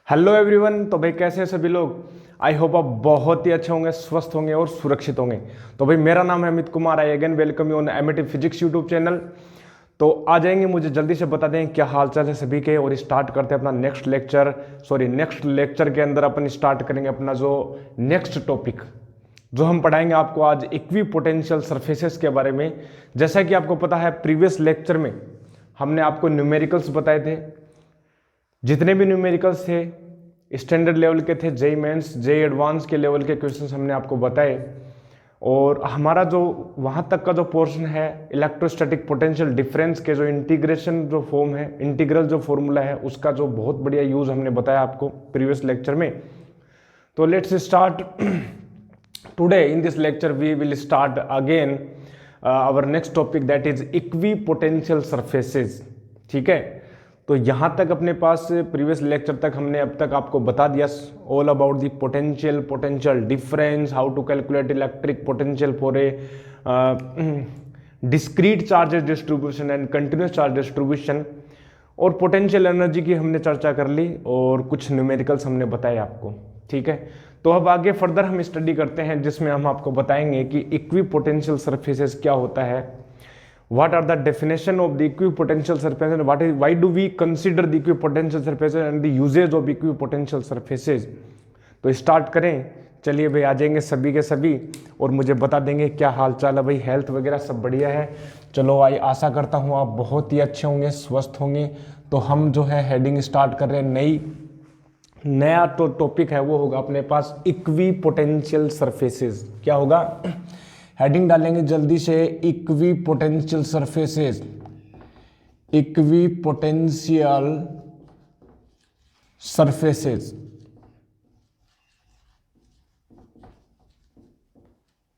Hello everyone. तो भाई कैसे हैं सभी लोग। आई होप आप बहुत ही अच्छे होंगे, स्वस्थ होंगे और सुरक्षित होंगे। तो भाई मेरा नाम है Amit Kumar. I again welcome you on Amitive physics YouTube channel. तो आ जाएंगे, मुझे जल्दी से बता दें क्या हाल चाल है सभी के, और स्टार्ट करते हैं अपना नेक्स्ट लेक्चर के अंदर अपन स्टार्ट करेंगे अपना जो नेक्स्ट टॉपिक जो हम पढ़ाएंगे आपको आज, इक्वी पोटेंशियल सरफेसेस के बारे में। जैसा कि आपको पता है प्रीवियस लेक्चर में हमने आपको न्यूमेरिकल्स बताए थे। जितने भी न्यूमेरिकल्स थे स्टैंडर्ड लेवल के थे, जेई मेंस जेई एडवांस के लेवल के क्वेश्चंस हमने आपको बताए। और हमारा जो वहाँ तक का जो पोर्शन है इलेक्ट्रोस्टैटिक पोटेंशियल डिफरेंस के जो इंटीग्रेशन जो फॉर्म है, इंटीग्रल जो फॉर्मूला है, उसका जो बहुत बढ़िया यूज़ हमने बताया आपको प्रीवियस लेक्चर में। तो let's start today in this lecture we will start again our next topic that is equipotential surfaces. ठीक है, तो यहाँ तक अपने पास प्रीवियस लेक्चर तक हमने अब तक आपको बता दिया all about the potential difference, how to calculate electric potential for a discrete charges distribution and continuous charge distribution. और पोटेंशियल एनर्जी की हमने चर्चा कर ली और कुछ न्यूमेरिकल्स हमने बताए आपको। ठीक है, तो अब आगे फर्दर हम स्टडी करते हैं जिसमें हम आपको बताएंगे कि इक्वी पोटेंशियल सरफेसेस क्या होता है, what are the definition of the equipotential surface and why do we consider the equipotential surfaces and the usage of equipotential surfaces। तो स्टार्ट करें, चलिए भाई आ जाएंगे सभी के सभी और मुझे बता देंगे क्या हाल चाल है भाई, हेल्थ वगैरह सब बढ़िया है। चलो आई आशा करता हूँ आप बहुत ही अच्छे होंगे, स्वस्थ होंगे। तो हम जो है हेडिंग स्टार्ट कर रहे हैं, नया तो टॉपिक है वो होगा अपने पास इक्वी पोटेंशियल सरफेसेस। क्या होगा, हेडिंग डालेंगे जल्दी से, equi potential surfaces. Equi potential surfaces,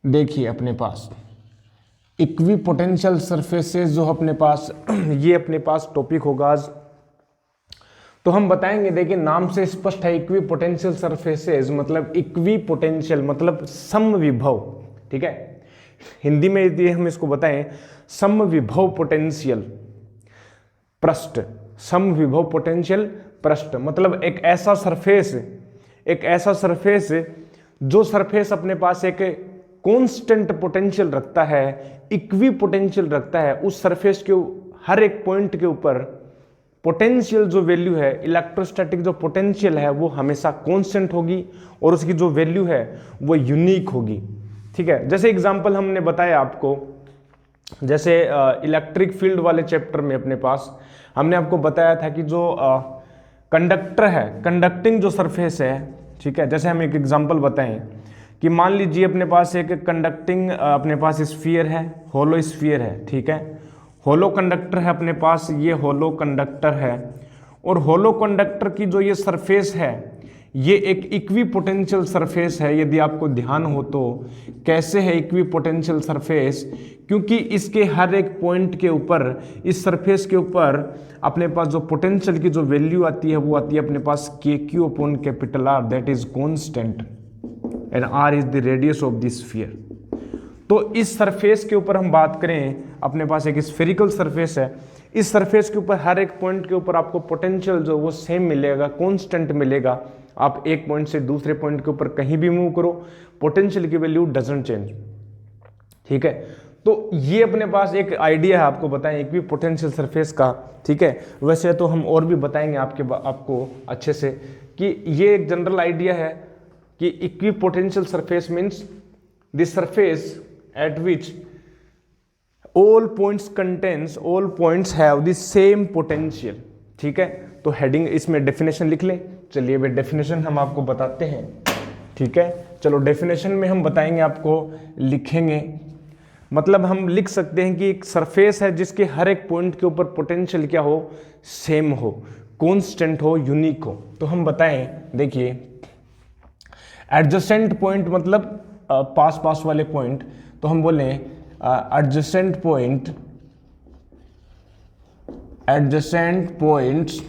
देखिए अपने पास इक्वी पोटेंशियल सरफेसेस जो अपने पास ये अपने पास टॉपिक होगा आज। तो हम बताएंगे, देखिए नाम से स्पष्ट है इक्वी पोटेंशियल सरफेसेस मतलब इक्वी पोटेंशियल मतलब समविभव। ठीक है, हिंदी में यदि हम इसको बताएं समविभव पोटेंशियल पृष्ठ, समविभव पोटेंशियल पृष्ठ मतलब एक ऐसा सरफेस जो सरफेस अपने पास एक कांस्टेंट पोटेंशियल रखता है, इक्वी पोटेंशियल रखता है। उस सरफेस के हर एक पॉइंट के ऊपर पोटेंशियल जो वैल्यू है, इलेक्ट्रोस्टैटिक जो पोटेंशियल है वो हमेशा कांस्टेंट होगी और उसकी जो वैल्यू है वो यूनिक होगी। ठीक है, जैसे एग्जांपल हमने बताया आपको, जैसे इलेक्ट्रिक फील्ड वाले चैप्टर में अपने पास हमने आपको बताया था कि जो कंडक्टर है, कंडक्टिंग जो सरफेस है, ठीक है, जैसे हम एक एग्जांपल बताएं कि मान लीजिए अपने पास एक कंडक्टिंग अपने पास स्फीयर है, होलो स्फीयर है। ठीक है, होलो कंडक्टर है अपने पास, ये होलो कंडक्टर है और होलो कंडक्टर की जो ये सरफेस है ये एक इक्वी पोटेंशियल सरफेस है। यदि आपको ध्यान हो तो कैसे है इक्वी पोटेंशियल सरफेस, क्योंकि इसके हर एक पॉइंट के ऊपर, इस सरफेस के ऊपर अपने पास जो पोटेंशियल की जो वैल्यू आती है वो आती है अपने पास के Q upon capital R, that is constant and R is the radius of the sphere. तो इस सरफेस के ऊपर हम बात करें, अपने पास एक स्फेरिकल सरफेस है, इस सरफेस के ऊपर हर एक पॉइंट के ऊपर आपको पोटेंशियल जो वो सेम मिलेगा, कांस्टेंट मिलेगा। आप एक पॉइंट से दूसरे पॉइंट के ऊपर कहीं भी मूव करो, पोटेंशियल की वैल्यू डजंट चेंज। ठीक है, तो ये अपने पास एक आइडिया है आपको बताएं इक्वी पोटेंशियल सरफेस का। ठीक है, वैसे तो हम और भी बताएंगे आपको अच्छे से कि ये एक जनरल आइडिया है कि equi potential surface means the surface at which all points have the same potential। ठीक है, तो हेडिंग इसमें डेफिनेशन लिख लें। चलिए भाई डेफिनेशन हम आपको बताते हैं। ठीक है, चलो डेफिनेशन में हम बताएंगे आपको, लिखेंगे मतलब हम लिख सकते हैं कि एक सरफेस है जिसके हर एक पॉइंट के ऊपर पोटेंशियल क्या हो, सेम हो, कांस्टेंट हो, यूनिक हो। तो हम बताएं, देखिए एडजेसेंट पॉइंट मतलब पास वाले पॉइंट, तो हम बोले एडजेसेंट पॉइंट्स।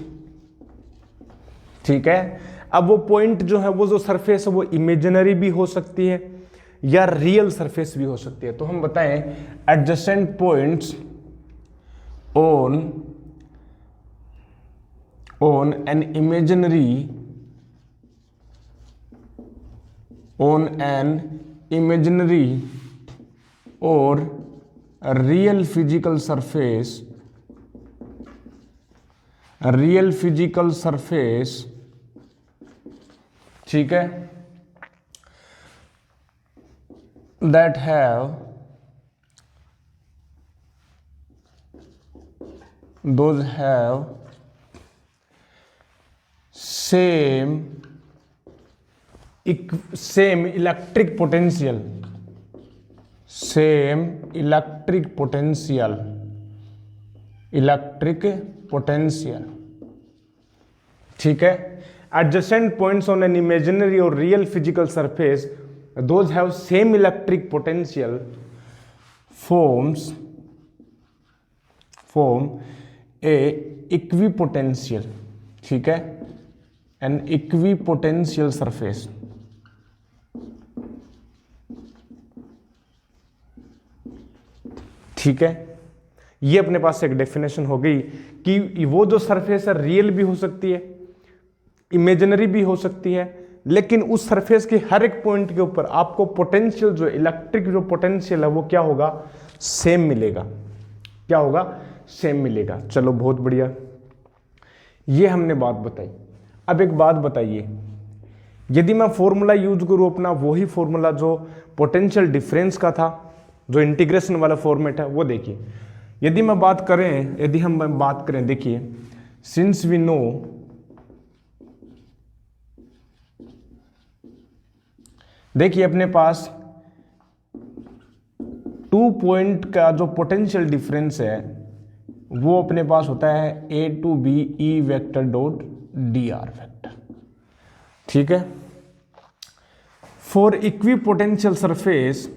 ठीक है, अब वो पॉइंट जो है, वो जो सरफेस है वो इमेजिनरी भी हो सकती है या रियल सरफेस भी हो सकती है। तो हम बताएं adjacent points on an imaginary on an imaginary और real physical surface, real physical surface, ठीक है, that have those have same electric potential, same electric potential, ठीक है। adjacent points on an imaginary or real physical surface, those have same electric potential, form a equipotential, ठीक है, an equipotential surface, ठीक है। ये अपने पास एक डेफिनेशन हो गई कि वो जो सरफेस है रियल भी हो सकती है, इमेजिनरी भी हो सकती है, लेकिन उस सरफेस के हर एक पॉइंट के ऊपर आपको पोटेंशियल, जो इलेक्ट्रिक जो पोटेंशियल है वो क्या होगा, सेम मिलेगा। क्या होगा, सेम मिलेगा। चलो बहुत बढ़िया, ये हमने बात बताई। अब एक बात बताइए, यदि मैं फॉर्मूला यूज करूं अपना वही फॉर्मूला जो पोटेंशियल डिफरेंस का था, जो इंटीग्रेशन वाला फॉर्मेट है, वो देखिए। यदि हम बात करें, देखिए, सिंस वी नो देखिए अपने पास 2 पॉइंट का जो पोटेंशियल डिफरेंस है वो अपने पास होता है a to b e vector dot dr vector, ठीक है। फॉर इक्विपोटेंशियल सरफेस,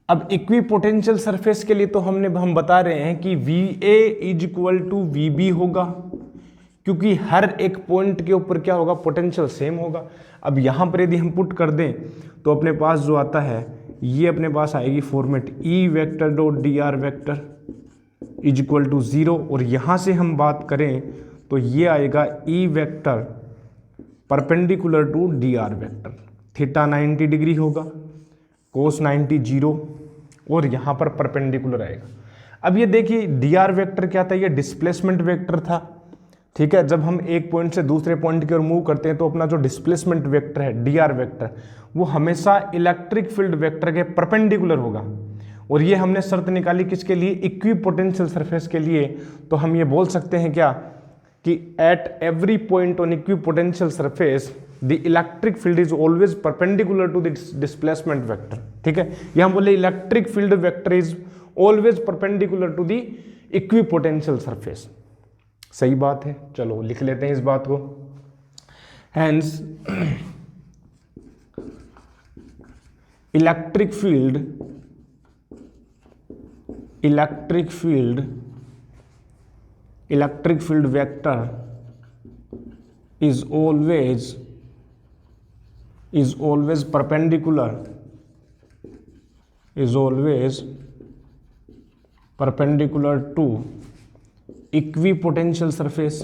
अब इक्विपोटेंशियल सरफेस के लिए तो हम बता रहे हैं कि VA is equal to VB होगा, क्योंकि हर एक पॉइंट के ऊपर क्या होगा, पोटेंशियल सेम होगा। अब यहां पर यदि हम पुट कर दें तो अपने पास जो आता है ये अपने पास आएगी format E vector dot dr vector is equal to 0, और यहां से हम बात करें तो ये आएगा E vector perpendicular to dr vector, theta 90 degree होगा, कोस 90 0, और यहां पर परपेंडिकुलर आएगा। अब ये देखिए dr वेक्टर क्या था, ये डिस्प्लेसमेंट वेक्टर था, ठीक है। जब हम एक पॉइंट से दूसरे पॉइंट की ओर मूव करते हैं तो अपना जो डिस्प्लेसमेंट वेक्टर है dr वेक्टर, वो हमेशा इलेक्ट्रिक फील्ड वेक्टर के परपेंडिकुलर होगा। और ये हमने शर्त निकाली किसके लिए, इक्विपोटेंशियल सरफेस के लिए। तो हम ये बोल सकते हैं क्या कि at every point on equipotential surface the electric field is always perpendicular to the displacement vector, ठीक है। ये हम बोले electric field vector is always perpendicular to the equipotential surface. सही बात है, चलो लिख लेते हैं इस बात को। Hence electric field vector is always perpendicular to equipotential surface,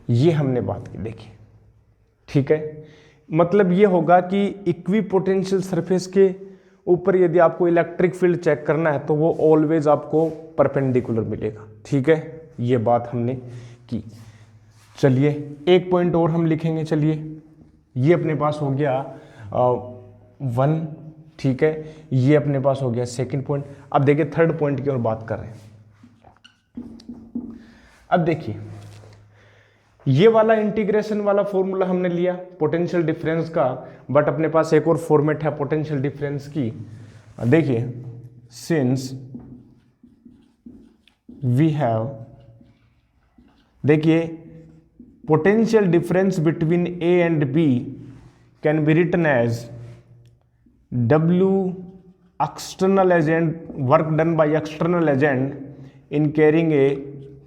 ये हमने बात की, देखिए, ठीक है। मतलब ये होगा कि इक्विपोटेंशियल सरफेस के ऊपर यदि आपको इलेक्ट्रिक फील्ड चेक करना है तो वो ऑलवेज आपको परपेंडिकुलर मिलेगा, ठीक है। ये बात हमने की। चलिए एक पॉइंट और हम लिखेंगे। चलिए ये अपने पास हो गया 1, ठीक है। ये अपने पास हो गया सेकंड पॉइंट। अब देखिए थर्ड पॉइंट की ओर बात कर रहे हैं। अब देखिए ये वाला इंटीग्रेशन वाला फॉर्मूला हमने लिया पोटेंशियल डिफरेंस का, बट अपने पास एक और फॉर्मेट है पोटेंशियल डिफरेंस की। देखिए सिंस वी हैव, देखिए potential difference between A and B can be written as W external agent, work done by external agent in carrying a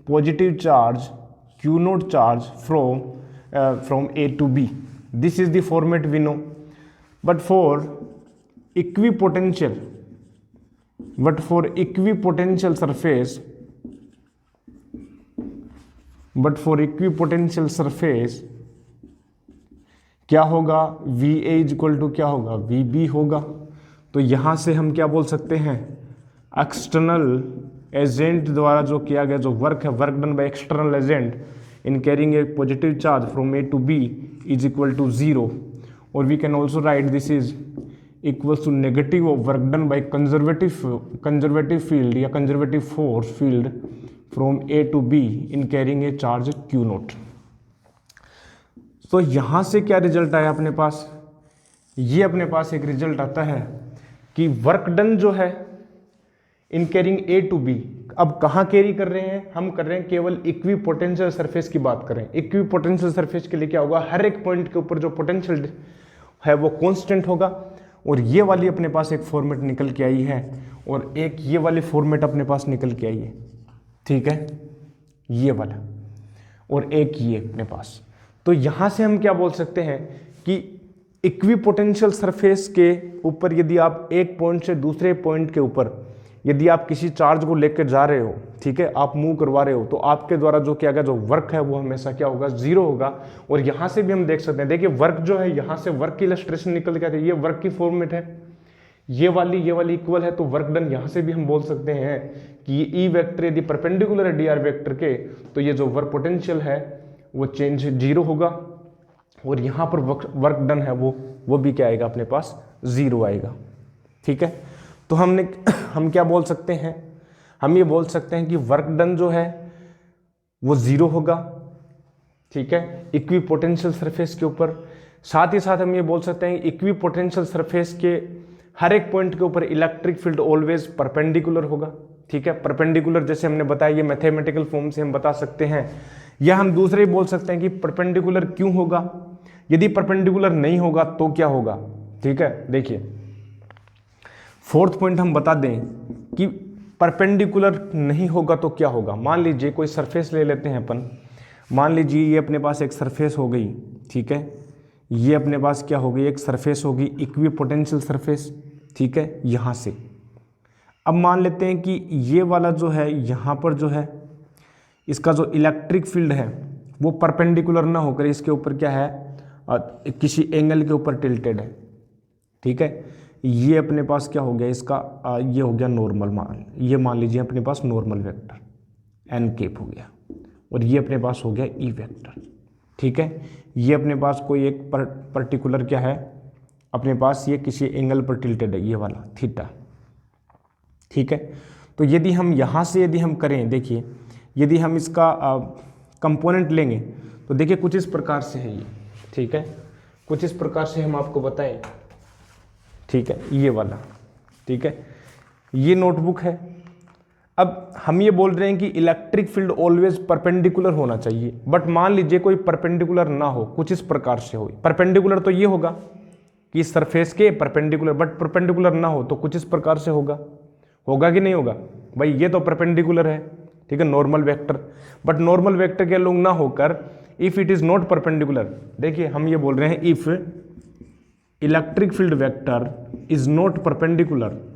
positive charge Q naught charge from A to B. This is the format we know. But for equipotential but for equipotential surface क्या होगा, V A equal to क्या होगा, we B होगा। तो यहां से हम क्या बोल सकते हैं, एक्सटर्नल एजेंट द्वारा जो किया गया जो वर्क है, work done by external agent in carrying a positive charge from A to B is equal to 0, और we can also write this is equals to negative of work done by conservative field या conservative force field from A to B in carrying a charge Q naught. तो यहां से क्या result आया अपने पास, ये अपने पास एक रिजल्ट आता है कि वर्क डन जो है इन कैरिंग ए टू बी, अब कहां कैरी कर रहे हैं, हम कर रहे हैं केवल इक्विपोटेंशियल सरफेस की बात करें। इक्विपोटेंशियल सरफेस के लिए क्या होगा, हर एक पॉइंट के ऊपर जो पोटेंशियल है वो कांस्टेंट होगा, और ये वाली अपने पास एक फॉर्मेट निकल के आई है, और एक ये वाली फॉर्मेट अपने पास निकल के आई है, ठीक है, ये वाला, और एक ये अपने पास। तो यहां से हम क्या बोल सकते हैं कि इक्विपोटेंशियल सरफेस के ऊपर यदि आप एक पॉइंट से दूसरे पॉइंट के ऊपर यदि आप किसी चार्ज को लेकर जा रहे हो, ठीक है, आप मूव करवा रहे हो, तो आपके द्वारा जो किया गया जो वर्क है वो हमेशा क्या होगा, 0 होगा। और यहां से भी हम देख सकते हैं, देखिए वर्क जो है यहां से वर्क की इलस्ट्रेशन निकल के आती है, ये वर्क की फॉर्मेट है, ये वाली इक्वल है, तो वर्क डन यहां से भी हम बोल सकते हैं कि ये ई वेक्टर यदि परपेंडिकुलर है डी आर वेक्टर के, तो ये जो वर्क पोटेंशियल है वो चेंज 0 होगा, और यहां पर वर्क डन है वो भी क्या आएगा अपने पास, 0 आएगा, ठीक है। तो हम क्या बोल सकते हैं, हम ये बोल सकते हैं कि वर्क डन जो है वो 0 होगा, ठीक है, इक्विपोटेंशियल सरफेस के ऊपर। साथ ही साथ हम ये बोल सकते हैं इक्विपोटेंशियल सरफेस के हर एक पॉइंट के ऊपर इलेक्ट्रिक फील्ड ऑलवेज परपेंडिकुलर होगा, ठीक है। परपेंडिकुलर जैसे हमने बताया, ये मैथमेटिकल फॉर्म से हम बता सकते हैं, या हम दूसरे बोल सकते हैं कि परपेंडिकुलर क्यों होगा, यदि परपेंडिकुलर नहीं होगा तो क्या होगा, ठीक है। देखिए फोर्थ पॉइंट हम बता दें कि परपेंडिकुलर नहीं होगा तो क्या होगा। मान लीजिए कोई सरफेस ले लेते हैं अपन, मान लीजिए ये अपने पास एक सरफेस हो गई, ठीक है, ये अपने पास क्या हो गई, एक सरफेस होगी इक्विपोटेंशियल सरफेस, ठीक है, यहां से। अब मान लेते हैं कि ये वाला जो है यहां पर जो है इसका जो इलेक्ट्रिक फील्ड है वो परपेंडिकुलर ना होकर इसके ऊपर क्या है, किसी एंगल के ऊपर टिल्टेड है, ठीक है। ये अपने पास क्या हो गया, इसका ये हो गया नॉर्मल, ये मान लीजिए अपने पास नॉर्मल वेक्टर एन केप हो गया, और ये अपने पास हो गया ई वेक्टर, ठीक है। ये अपने पास कोई एक पर्टिकुलर क्या है, अपने पास ये किसी एंगल पर टिल्टेड है, ये वाला थीटा, ठीक है। तो यदि हम यहाँ से यदि हम करें, देखिए यदि हम इसका कंपोनेंट लेंगे तो देखिए कुछ इस प्रकार से है ये, ठीक है, कुछ इस प्रकार से हम आपको बताएं, ठीक है, ये वाला, ठीक है, ये नोटबुक है। अब हम ये बोल रहे हैं कि इलेक्ट्रिक फील्ड ऑलवेज परपेंडिकुलर होना चाहिए, बट मान लीजिए कोई परपेंडिकुलर ना हो, कुछ इस प्रकार से हो। परपेंडिकुलर तो ये होगा कि सरफेस के परपेंडिकुलर, बट परपेंडिकुलर ना हो तो कुछ इस प्रकार से होगा कि नहीं होगा भाई, ये तो परपेंडिकुलर है, ठीक है, normal vector, but normal vector के लोग ना होकर if it is not perpendicular, देखिए हम ये बोल रहे हैं if electric field vector is not perpendicular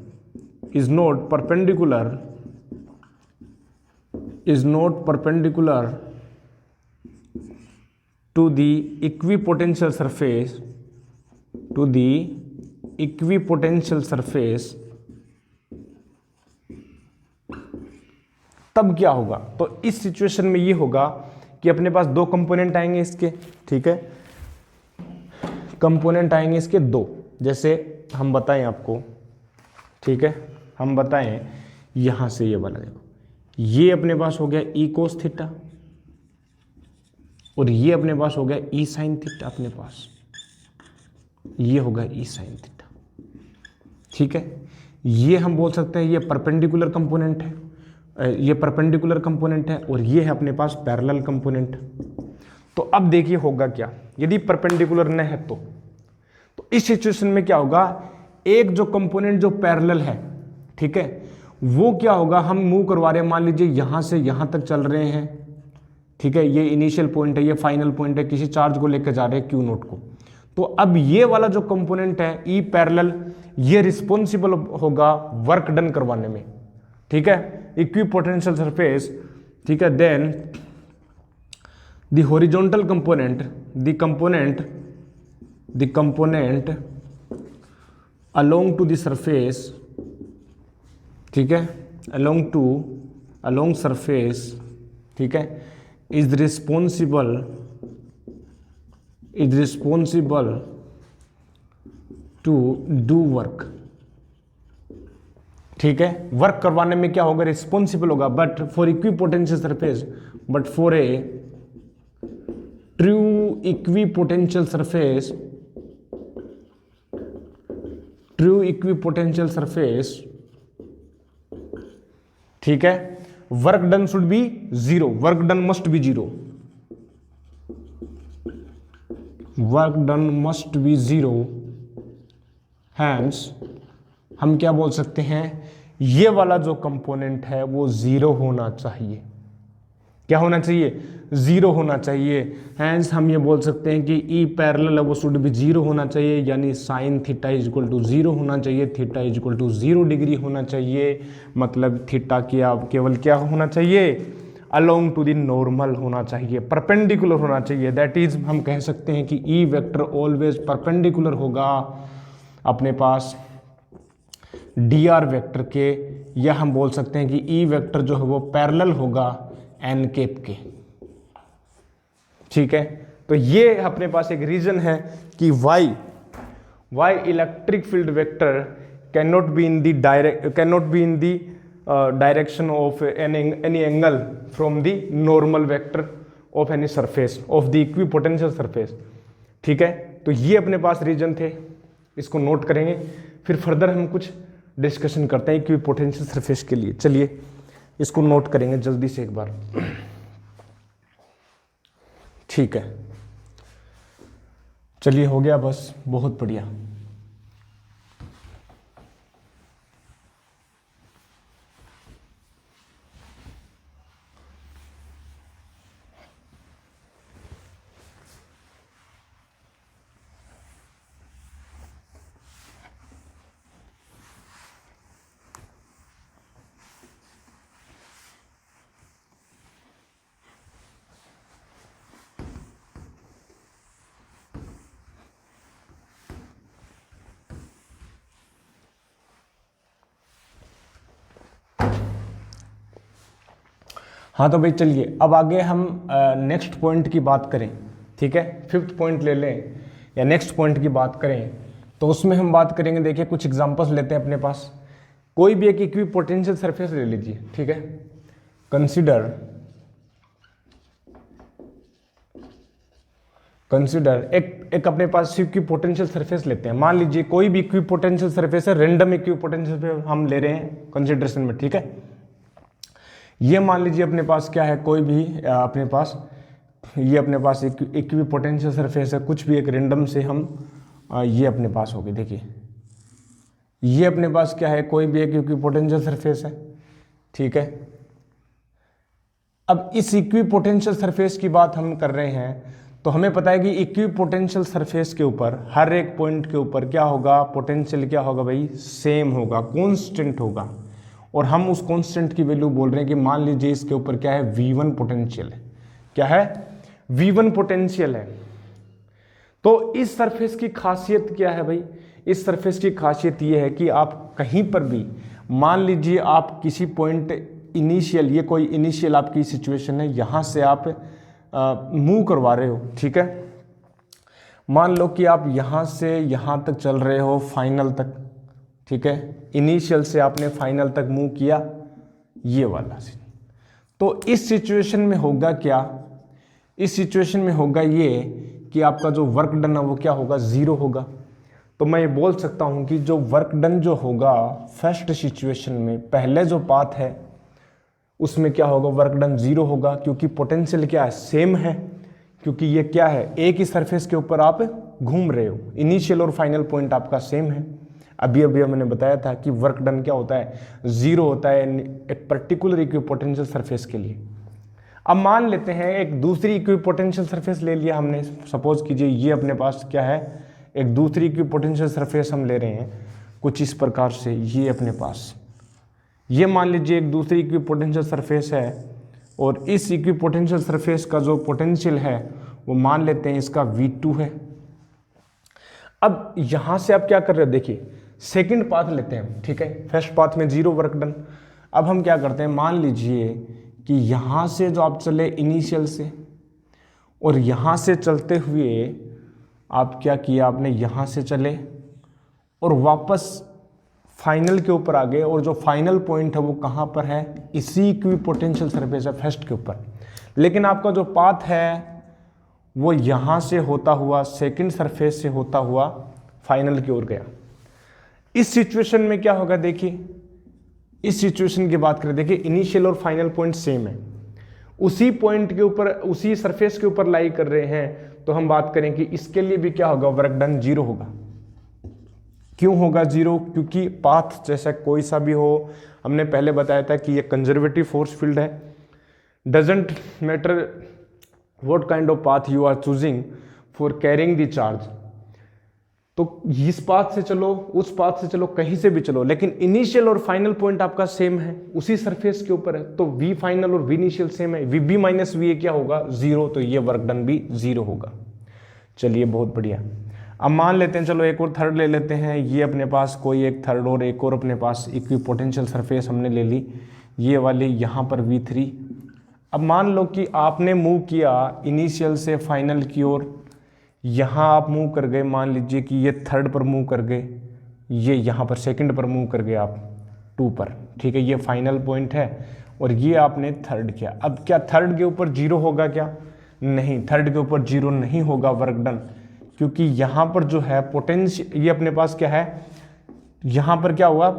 to the equipotential surface, तब क्या होगा, तो इस सिचुएशन में ये होगा कि अपने पास दो कंपोनेंट आएंगे इसके, ठीक है, कंपोनेंट आएंगे इसके दो, जैसे हम बताएं आपको, ठीक है, हम बताएं यहां से ये वाला देखो, ये अपने पास हो गया ई कोस थीटा, और ये अपने पास हो गया ई साइन थीटा, अपने पास ये होगा ई साइन थीटा, ठीक है। ये हम बोल सकते हैं ये परपेंडिकुलर कंपोनेंट है, ये परपेंडिकुलर कंपोनेंट है, और ये है अपने पास पैरेलल कंपोनेंट। तो अब देखिए होगा क्या, यदि परपेंडिकुलर न है तो इस सिचुएशन में क्या होगा, एक जो कंपोनेंट जो पैरेलल है, ठीक है, वो क्या होगा, हम मूव करवा रहे हैं, मान लीजिए यहां से यहां तक चल रहे हैं, ठीक है, ये इनिशियल पॉइंट है, ये फाइनल पॉइंट है, किसी चार्ज को लेकर जा रहे हैं क्यू नोट को, तो अब ये वाला जो कंपोनेंट है ई पैरेलल, ये रिस्पॉन्सिबल होगा वर्क डन करवाने में, ठीक है, इक्विपोटेंशियल सरफेस, ठीक है। Then the horizontal component, the component along to the surface, ठीक है, अलोंग सरफेस, ठीक है, is responsible to do work, ठीक है। वर्क करवाने में क्या होगा, रिस्पॉन्सिबल होगा, but for equipotential surface, but for a true equipotential surface, ठीक है, work done should be zero, work done must be zero, work done must be zero. Hence हम क्या बोल सकते हैं, ये वाला जो कंपोनेंट है वो जीरो होना चाहिए। क्या होना चाहिए, जीरो होना चाहिए। हैंस हम ये बोल सकते हैं कि ई पैरेलल है वो शुड भी जीरो होना चाहिए, यानी sine theta is equal to zero होना चाहिए, theta is equal to 0 degree होना चाहिए, मतलब थीटा क्या केवल क्या होना चाहिए, अलोंग टू द नॉर्मल होना चाहिए, परपेंडिकुलर होना चाहिए। दैट इज हम कह सकते हैं कि ई वेक्टर ऑलवेज परपेंडिकुलर होगा अपने पास डी आर वेक्टर के, या हम बोल सकते हैं कि ई वेक्टर जो है वो पैरेलल होगा एन कैप के, ठीक है। तो ये अपने पास एक रीजन है कि Y electric field vector cannot be in the direction of any angle from the normal vector of any surface of the equipotential surface, ठीक है। तो ये अपने पास रीजन थे, इसको नोट करेंगे, फिर फर्दर हम कुछ डिस्कशन करते हैं इक्विपोटेंशियल सरफेस के लिए। चलिए इसको नोट करेंगे जल्दी से एक बार, ठीक है। चलिए हो गया बस, बहुत बढ़िया। हाँ तो भाई चलिए अब आगे हम नेक्स्ट पॉइंट की बात करें, ठीक है। 5th पॉइंट ले लें या नेक्स्ट पॉइंट की बात करें, तो उसमें हम बात करेंगे, देखिए कुछ एग्जांपल्स लेते हैं अपने पास। कोई भी एक इक्विपोटेंशियल सरफेस ले लीजिए, ठीक है। कंसिडर एक अपने पास इक्विपोटेंशियल सरफेस लेते हैं। मान लीजिए कोई भी इक्विपोटेंशियल सरफेस है, रैंडम इक्विपोटेंशियल हम ले रहे हैं कंसिडरेशन में, ठीक है। ये मान लीजिए अपने पास क्या है, कोई भी अपने पास ये अपने पास एक इक्विपोटेंशियल सरफेस है, कुछ भी एक रैंडम से हम ये अपने पास हो गई। देखिए ये अपने पास क्या है, कोई भी एक इक्विपोटेंशियल सरफेस है, ठीक है। अब इस इक्विपोटेंशियल सरफेस की बात हम कर रहे हैं, तो हमें पता है कि इक्विपोटेंशियल सरफेस के ऊपर हर एक पॉइंट के ऊपर क्या होगा, पोटेंशियल क्या होगा भाई, सेम होगा, कांस्टेंट होगा। और हम उस कांस्टेंट की वैल्यू बोल रहे हैं कि मान लीजिए इसके ऊपर क्या है, V1 पोटेंशियल है। क्या है, V1 पोटेंशियल है। तो इस सरफेस की खासियत क्या है भाई, इस सरफेस की खासियत ये है कि आप कहीं पर भी मान लीजिए आप किसी पॉइंट इनिशियल, ये कोई इनिशियल आपकी सिचुएशन है, यहाँ से आप मूव करवा रहे हो, ठीक है। मान लो कि आप यहाँ से यहाँ तक चल रहे हो फाइनल तक, ठीक है। इनिशियल से आपने फाइनल तक मूव किया, ये वाला सीन। तो इस सिचुएशन में होगा क्या, इस सिचुएशन में होगा ये कि आपका जो वर्क डन है वो क्या होगा, 0 होगा। तो मैं ये बोल सकता हूँ कि जो वर्क डन जो होगा फर्स्ट सिचुएशन में, पहले जो पाथ है उसमें क्या होगा, वर्क डन 0 होगा, क्योंकि पोटेंशियल क्या है, सेम है, क्योंकि ये क्या है, एक ही सरफेस के ऊपर आप घूम रहे हो, इनिशियल और फाइनल पॉइंट आपका सेम है। अभी मैंने बताया था कि वर्क डन क्या होता है, 0 होता है एक पर्टिकुलर इक्विपोटेंशियल सरफेस के लिए। अब मान लेते हैं एक दूसरी इक्विपोटेंशियल सरफेस ले लिया हमने, सपोज कीजिए ये अपने पास क्या है, एक दूसरी इक्विपोटेंशियल सरफेस हम ले रहे हैं कुछ इस प्रकार से, ये अपने पास, ये मान लीजिए एक दूसरी इक्विपोटेंशियल सरफेस है, और इस इक्विपोटेंशियल सरफेस का जो पोटेंशियल है वो मान लेते हैं इसका V2 है। अब यहां से आप क्या कर रहे हो, देखिए सेकंड पाथ लेते हैं, ठीक है, फर्स्ट पाथ में 0 वर्क डन। अब हम क्या करते हैं, मान लीजिए कि यहां से जो आप चले इनिशियल से, और यहां से चलते हुए आप क्या किया, आपने यहां से चले और वापस फाइनल के ऊपर आ गए, और जो फाइनल पॉइंट है वो कहां पर है, इसी इक्विपोटेंशियल सरफेस है फर्स्ट के ऊपर। लेकिन आपका जो पाथ है वो यहां से होता हुआ, सेकंड सरफेस से होता हुआ फाइनल की ओर गया। इस सिचुएशन में क्या होगा, देखिए इस सिचुएशन की बात करें, देखिए इनिशियल और फाइनल पॉइंट सेम है, उसी पॉइंट के ऊपर, उसी सरफेस के ऊपर लाई कर रहे हैं, तो हम बात करें कि इसके लिए भी क्या होगा, वर्क डन 0 होगा। क्यों होगा 0, क्योंकि पाथ जैसा कोई सा भी हो, हमने पहले बताया था कि ये कंजर्वेटिव फोर्स फील्ड है, doesn't matter what kind of path you are choosing for carrying the charge. तो इस पाथ से चलो, उस पाथ से चलो, कहीं से भी चलो, लेकिन इनिशियल और फाइनल पॉइंट आपका सेम है, उसी सरफेस के ऊपर है, तो V फाइनल और V इनिशियल सेम है, VB माइनस VA क्या होगा, 0, तो ये वर्क डन भी 0 होगा। चलिए बहुत बढ़िया। अब मान लेते हैं, चलो एक और थर्ड ले लेते हैं, ये अपने पास कोई एक थर्ड और एक और अपने पास इक्विपोटेंशियल सरफेस हमने ले ली, ये वाली यहाँ पर V3। अब मान लो कि आपने मूव किया इनिशियल से फाइनल की ओर, यहाँ आप मूव कर गए, मान लीजिए कि ये थर्ड पर मूव कर गए, ये यहाँ पर सेकंड पर मूव कर गए आप 2 पर, ठीक है, ये फाइनल पॉइंट है, और ये आपने थर्ड किया। अब क्या थर्ड के ऊपर 0 होगा क्या, नहीं, थर्ड के ऊपर 0 नहीं होगा वर्क डन, क्योंकि यहाँ पर जो है पोटेंशियल, ये अपने पास क्या है, यहाँ पर क्या हुआ,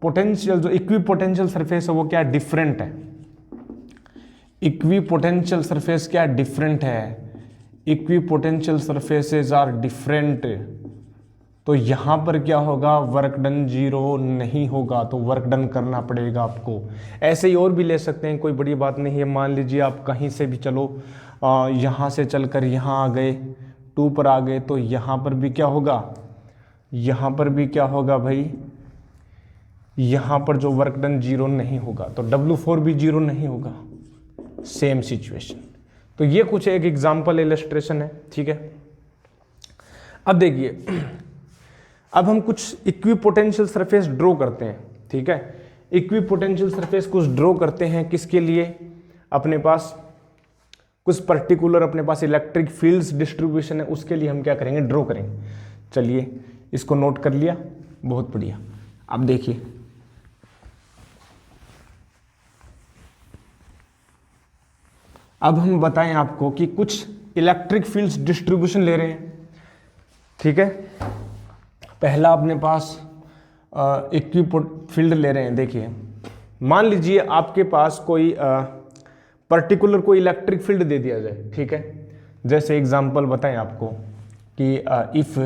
पोटेंशियल, जो इक्विपोटेंशियल सरफेस है वो क्या डिफरेंट है, इक्विपोटेंशियल सरफेस क्या डिफरेंट है, इक्विपोटेंशियल सरफेसेस आर डिफरेंट, तो यहां पर क्या होगा, वर्क डन 0 नहीं होगा, तो वर्क डन करना पड़ेगा आपको। ऐसे ही और भी ले सकते हैं, कोई बड़ी बात नहीं है। मान लीजिए आप कहीं से भी चलो, यहां से चलकर यहां आ गए, 2 पर आ गए, तो यहां पर भी क्या होगा, यहां पर भी क्या होगा भाई, यहां पर जो वर्क डन 0 नहीं होगा, तो W4 भी 0 नहीं होगा, सेम सिचुएशन। तो ये कुछ एक एग्जाम्पल इलस्ट्रेशन है, ठीक है। अब देखिए, अब हम कुछ इक्विपोटेंशियल सरफेस ड्रॉ करते हैं, ठीक है, इक्विपोटेंशियल सरफेस कुछ ड्रॉ करते हैं, किसके लिए, अपने पास कुछ पर्टिकुलर अपने पास इलेक्ट्रिक फील्ड्स डिस्ट्रीब्यूशन है, उसके लिए हम क्या करेंगे, ड्रॉ करेंगे। चलिए इसको नोट कर लिया, बहुत बढ़िया। अब देखिए, अब हम बताएं आपको कि कुछ इलेक्ट्रिक फील्ड्स डिस्ट्रीब्यूशन ले रहे हैं, ठीक है। पहला अपने पास इक्विपोटेंशियल फील्ड ले रहे हैं। देखिए मान लीजिए आपके पास कोई पर्टिकुलर कोई इलेक्ट्रिक फील्ड दे दिया जाए, ठीक है। जैसे एग्जांपल बताएं आपको कि इफ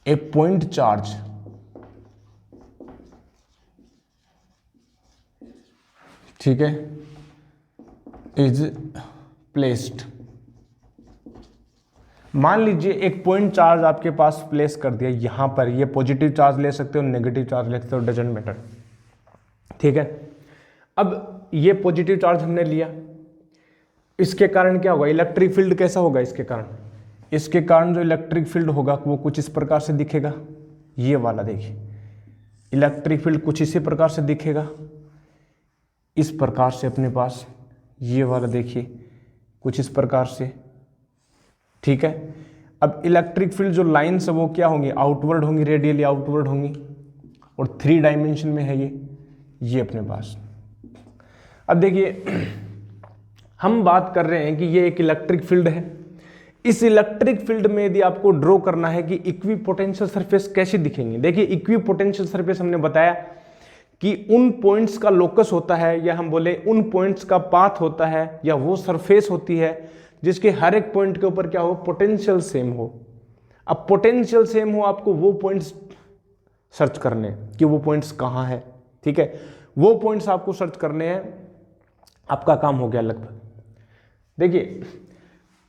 ए पॉइंट चार्ज ठीक है इज प्लेस्ड, मान लीजिए एक पॉइंट चार्ज आपके पास प्लेस कर दिया यहां पर, ये पॉजिटिव चार्ज ले सकते हो, नेगेटिव चार्ज ले सकते हो, डजंट मैटर, ठीक है। अब ये पॉजिटिव चार्ज हमने लिया, इसके कारण क्या होगा, इलेक्ट्रिक फील्ड कैसा होगा, इसके कारण जो इलेक्ट्रिक फील्ड होगा वो कुछ इस प्रकार से दिखेगा, ये वाला देखिए, इलेक्ट्रिक फील्ड कुछ इसी प्रकार से दिखेगा, इस प्रकार से अपने पास ये वाला देखिए कुछ इस प्रकार से, ठीक है। अब इलेक्ट्रिक फील्ड जो लाइन्स है वो क्या होंगी, आउटवर्ड होंगी, रेडियली आउटवर्ड होंगी, और 3 डायमेंशन में है ये अपने पास। अब देखिए हम बात कर रहे हैं कि ये एक इलेक्ट्रिक फील्ड है, इस इलेक्ट्रिक फील्ड में यदि आपको ड्रॉ करना है कि इक्विपोटेंशियल सरफेस कैसी दिखेंगी। देखिए इक्विपोटेंशियल सरफेस हमने बताया कि उन पॉइंट्स का लोकस होता है, या हम बोले उन पॉइंट्स का पाथ होता है, या वो सरफेस होती है जिसके हर एक पॉइंट के ऊपर क्या हो, पोटेंशियल सेम हो। अब पोटेंशियल सेम हो, आपको वो पॉइंट्स सर्च करने कि वो पॉइंट्स कहाँ है, ठीक है। वो पॉइंट्स आपको सर्च करने हैं आपका काम हो गया लगभग। देखिए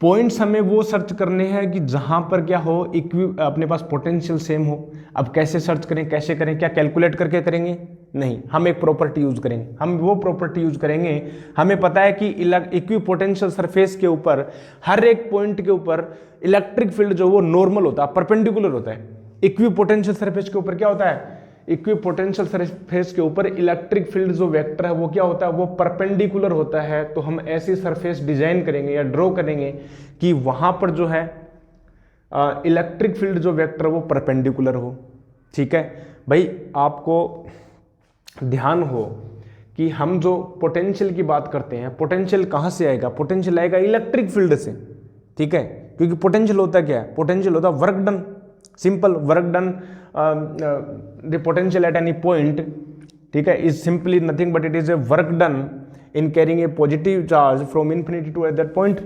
पॉइंट्स हमें वो सर्च करने हैं कि जहां पर क्या हो, अपने पास पोटेंशियल सेम हो। अब कैसे सर्च करें, कैसे करें, क्या कैलकुलेट करके करेंगे? नहीं, हम एक प्रॉपर्टी यूज करेंगे। हम वो प्रॉपर्टी यूज करेंगे, हमें पता है कि इक्वी पोटेंशियल सरफेस के ऊपर हर एक पॉइंट के ऊपर इलेक्ट्रिक फील्ड जो वो नॉर्मल होता है, परपेंडिकुलर होता है। इक्वी पोटेंशियल सरफेस के ऊपर क्या होता है, इक्वी पोटेंशियल सरफेस के ऊपर इलेक्ट्रिक फील्ड जो वेक्टर है वो क्या होता है, वो परपेंडिकुलर होता है। तो हम ऐसी सरफेस डिजाइन करेंगे या ड्रॉ करेंगे कि वहां पर जो है इलेक्ट्रिक फील्ड जो वेक्टर वो परपेंडिकुलर हो। ठीक है भाई, आपको ध्यान हो कि हम जो पोटेंशियल की बात करते हैं, पोटेंशियल कहां से आएगा, पोटेंशियल आएगा इलेक्ट्रिक फील्ड से। ठीक है, क्योंकि पोटेंशियल होता क्या है, पोटेंशियल होता work done, simple work done, the potential at any point, ठीक है, is simply nothing but it is a work done in carrying a positive charge from infinity to at that point.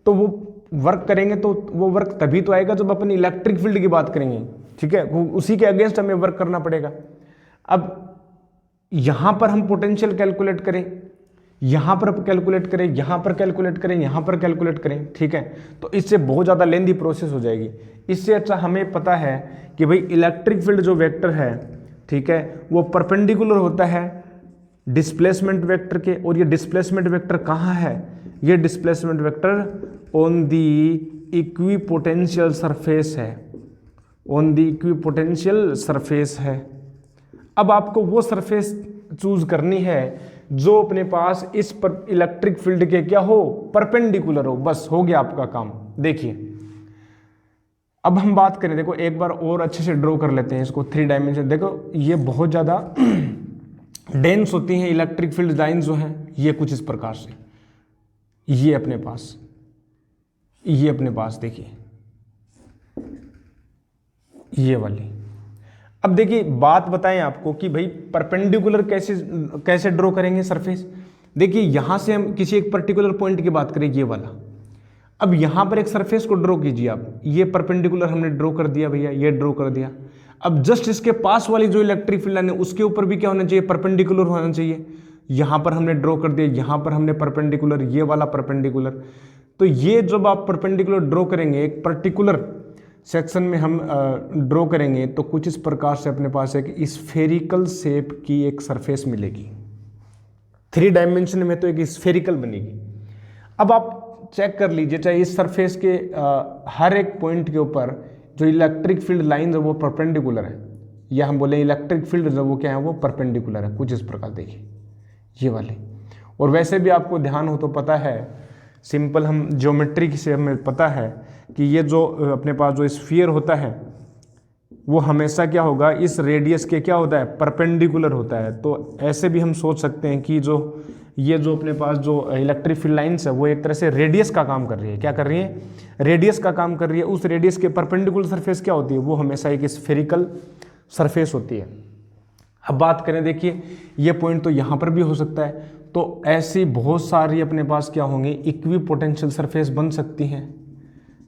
तो वो work करेंगे तो वो work तभी तो आएगा जब अपन इलेक्ट्रिक फील्ड की बात करेंगे। ठीक है, उसी के अगेंस्ट हमें वर्क करना पड़ेगा। अब यहां पर हम पोटेंशियल कैलकुलेट करें, यहां पर कैलकुलेट करें, यहां पर कैलकुलेट करें, यहां पर कैलकुलेट करें, ठीक है, तो इससे बहुत ज्यादा लेंथी प्रोसेस हो जाएगी। इससे अच्छा हमें पता है कि भाई इलेक्ट्रिक फील्ड जो वेक्टर है, ठीक है, वो परपेंडिकुलर होता है डिस्प्लेसमेंट वेक्टर के। और ये डिस्प्लेसमेंट वेक्टर कहां है, ये displacement vector on the equipotential surface है, ऑन दी इक्विपोटेंशियल सरफेस है। अब आपको वो सरफेस चूज करनी है जो अपने पास इस पर इलेक्ट्रिक फील्ड के क्या हो, परपेंडिकुलर हो। बस हो गया आपका काम। देखिए अब हम बात करें, देखो एक बार और अच्छे से ड्रॉ कर लेते हैं इसको 3 डायमेंशन। देखो ये बहुत ज्यादा डेंस होती हैं इलेक्ट्रिक फील्ड लाइंस जो हैं, ये कुछ इस प्रकार से, ये अपने पास, ये अपने पास देखिए ये वाली। अब देखिए बात बताएं आपको कि भाई परपेंडिकुलर कैसे ड्रॉ करेंगे सरफेस। देखिए यहां से हम किसी एक पर्टिकुलर पॉइंट की बात करें, ये वाला। अब यहां पर एक सरफेस को ड्रॉ कीजिए आप, ये परपेंडिकुलर हमने ड्रॉ कर दिया भैया, ये ड्रॉ कर दिया। अब जस्ट इसके पास वाली जो इलेक्ट्रिक फील्ड लाइन है उसके ऊपर भी क्या होना चाहिए, परपेंडिकुलर होना चाहिए। यहां पर हमने ड्रॉ कर दिया, यहां पर हमने परपेंडिकुलर, ये वाला परपेंडिकुलर। तो ये जब आप परपेंडिकुलर ड्रॉ करेंगे एक पर्टिकुलर सेक्शन में हम ड्रॉ करेंगे तो कुछ इस प्रकार से अपने पास एक स्फेरिकल शेप की एक सरफेस मिलेगी। 3 डायमेंशन में तो एक स्फेरिकल बनेगी। अब आप चेक कर लीजिए, चाहे इस सरफेस के हर एक पॉइंट के ऊपर जो इलेक्ट्रिक फील्ड लाइन है वो परपेंडिकुलर है, या हम बोले इलेक्ट्रिक फील्ड जो वो क्या है, वो परपेंडिकुलर है। कुछ इस प्रकार देखिए ये वाले। और वैसे भी आपको ध्यान हो तो पता है, सिंपल हम ज्योमेट्री से हमें पता है कि ये जो अपने पास जो स्फीयर होता है वो हमेशा क्या होगा, इस रेडियस के क्या होता है, परपेंडिकुलर होता है। तो ऐसे भी हम सोच सकते हैं कि ये जो अपने पास जो इलेक्ट्रिक फील्ड लाइंस है वो एक तरह से रेडियस का काम कर रही है। क्या कर रही है, रेडियस का काम कर रही है। उस रेडियस के परपेंडिकुलर सरफेस क्या होती है, वो हमेशा एक स्फेरिकल सरफेस होती है। अब बात करें, देखिए ये पॉइंट तो यहाँ पर भी हो सकता है। तो ऐसी बहुत सारी अपने पास क्या होंगी, इक्विपोटेंशियल सरफेस बन सकती हैं।